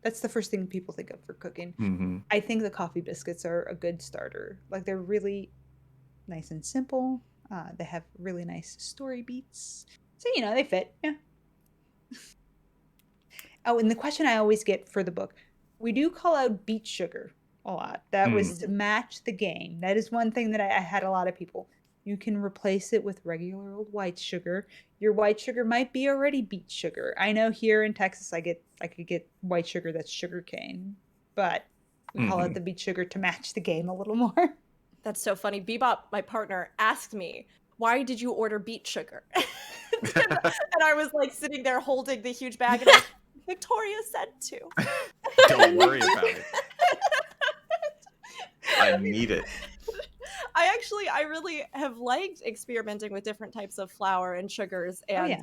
that's the first thing people think of for cooking. I think the coffee biscuits are a good starter. Like, they're really nice and simple. They have really nice story beats. So, they fit. Yeah. Oh, and the question I always get for the book, we do call out beet sugar a lot. That was to match the game. That is one thing that I had a lot of people. You can replace it with regular old white sugar. Your white sugar might be already beet sugar. I know here in Texas I could get white sugar that's sugar cane, but we call it the beet sugar to match the game a little more. That's so funny. Bebop, my partner, asked me, why did you order beet sugar? And I was like sitting there holding the huge bag and I was like, Victoria said to. Don't worry about it. I need it. I really have liked experimenting with different types of flour and sugars and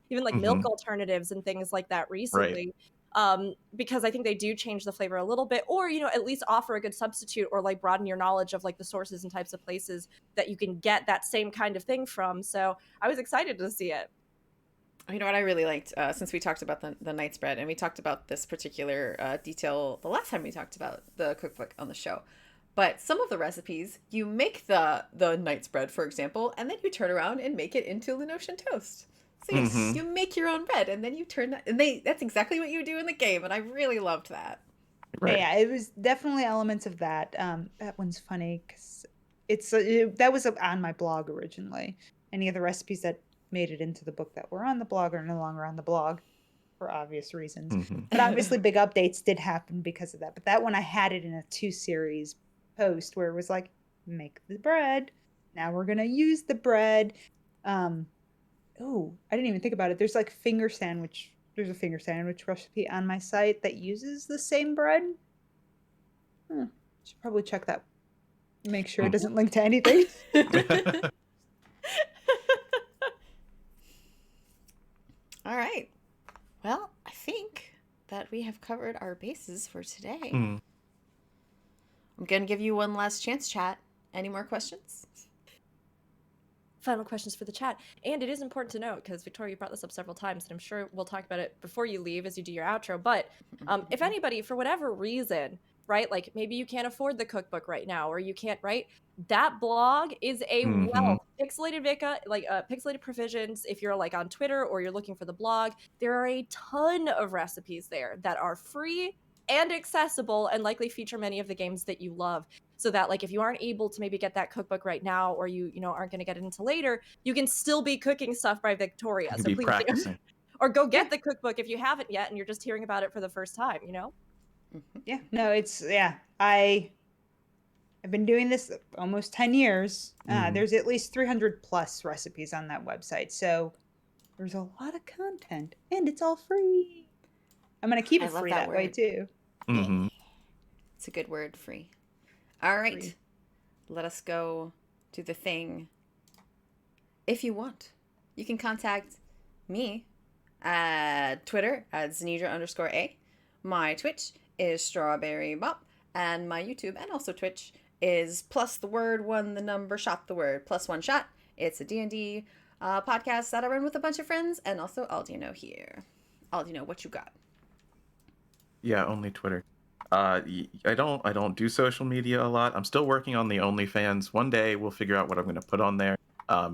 even like milk alternatives and things like that recently. Right. Because I think they do change the flavor a little bit, or, at least offer a good substitute or like broaden your knowledge of like the sources and types of places that you can get that same kind of thing from. So I was excited to see it. You know what I really liked, since we talked about the night's bread, and we talked about this particular detail the last time we talked about the cookbook on the show. But some of the recipes, you make the night's bread, for example, and then you turn around and make it into Launosian toast. So you make your own bread, and then you turn that, and that's exactly what you do in the game, and I really loved that. Right. Yeah, it was definitely elements of that. That one's funny because that was on my blog originally. Any of the recipes that made it into the book that were on the blog are no longer on the blog for obvious reasons. But obviously big updates did happen because of that. But that one, I had it in a 2-series post where it was like, make the bread. Now we're going to use the bread. I didn't even think about it. There's like there's a finger sandwich recipe on my site that uses the same bread. Should probably check that. Make sure it doesn't link to anything. All right. Well, I think that we have covered our bases for today. I'm going to give you one last chance, chat. Any more questions? Final questions for the chat. And it is important to note, because Victoria, you brought this up several times, and I'm sure we'll talk about it before you leave as you do your outro, but if anybody, for whatever reason, right, like maybe you can't afford the cookbook right now, or you can't, right, that blog is a wealth. Pixelated Vika, like Pixelated Provisions, if you're like on Twitter or you're looking for the blog, there are a ton of recipes there that are free and accessible and likely feature many of the games that you love. so that like if you aren't able to maybe get that cookbook right now, or you know aren't going to get it until later, you can still be cooking stuff by Victoria. You So be please practicing. or go get the cookbook if you haven't yet and you're just hearing about it for the first time, you know? Yeah, no, I've been doing this almost 10 years. There's at least 300 plus recipes on that website. So there's a lot of content and it's all free. I'm going to keep it free that way too. Mm-hmm. It's a good word, free. All right. Free. Let us go to the thing. If you want, you can contact me at Twitter at Xenedra_A. My Twitch is Strawberry Bop. And my YouTube and also Twitch is plus the word one, the number, shot the word, +1 shot. It's a D&D podcast that I run with a bunch of friends, and also Aldianaux here. Aldianaux, what you got? Yeah, only Twitter. I don't do social media a lot. I'm still working on the OnlyFans. One day we'll figure out what I'm going to put on there.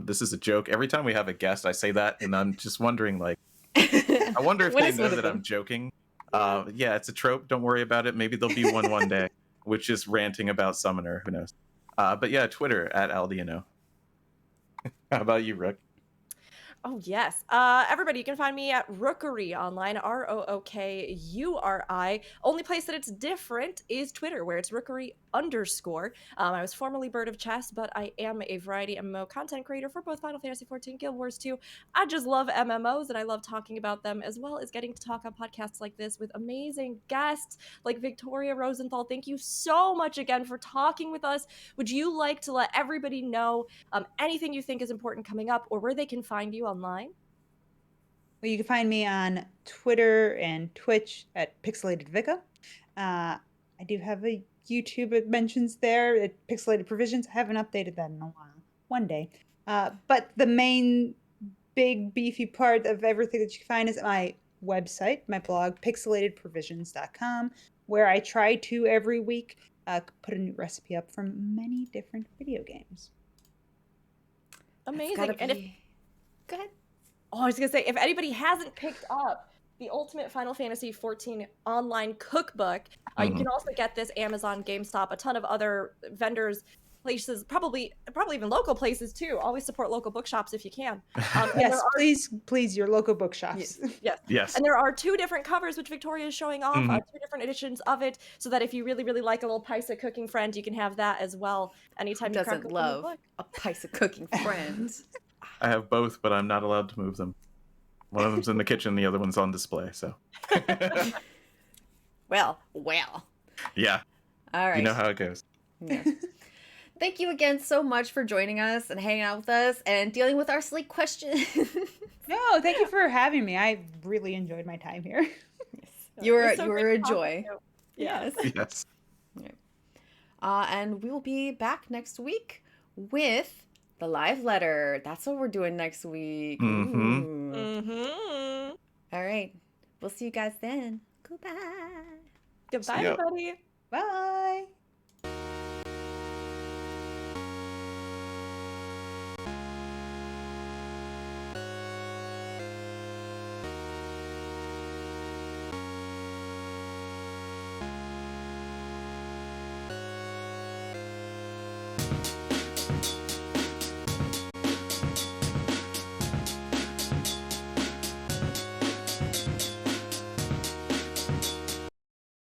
This is a joke. Every time we have a guest, I say that, and I'm just wondering, like, I wonder if they know that I'm joking. Yeah, it's a trope. Don't worry about it. Maybe there'll be one day, which is ranting about Summoner. Who knows? But yeah, Twitter at Aldianaux. How about you, Rook? Oh, yes. Everybody, you can find me at Rookery online, ROOKURI. Only place that it's different is Twitter, where it's Rookery_. I was formerly Bird of Chess, but I am a variety MMO content creator for both Final Fantasy XIV, Guild Wars 2. I just love MMOs, and I love talking about them, as well as getting to talk on podcasts like this with amazing guests like Victoria Rosenthal. Thank you so much again for talking with us. Would you like to let everybody know anything you think is important coming up, or where they can find you online? Well, you can find me on Twitter and Twitch at Pixelated Vika. I do have a YouTube mentions there at Pixelated Provisions. I haven't updated that in a while. One day. But the main big beefy part of everything that you can find is my website, my blog, pixelatedprovisions.com, where I try to every week put a new recipe up from many different video games. Amazing. Go ahead. Oh, I was going to say, if anybody hasn't picked up the Ultimate Final Fantasy XIV online cookbook, you can also get this Amazon, GameStop, a ton of other vendors, places, probably even local places too. Always support local bookshops if you can. Yes, please, your local bookshops. Yes. And there are 2 different covers, which Victoria is showing off, 2 different editions of it, so that if you really, really like a little Paisa cooking friend, you can have that as well anytime you doesn't love a Paisa cooking friend. I have both, but I'm not allowed to move them. One of them's in the kitchen, the other one's on display, so. Well. Yeah. All right. You know how it goes. Yeah. Thank you again so much for joining us and hanging out with us and dealing with our silly questions. No, thank you for having me. I really enjoyed my time here. Yes. You were a joy. Yes. Yes. Okay. And we will be back next week with the live letter. That's what we're doing next week. Mm-hmm. All right. We'll see you guys then. Goodbye. Goodbye, everybody. Bye.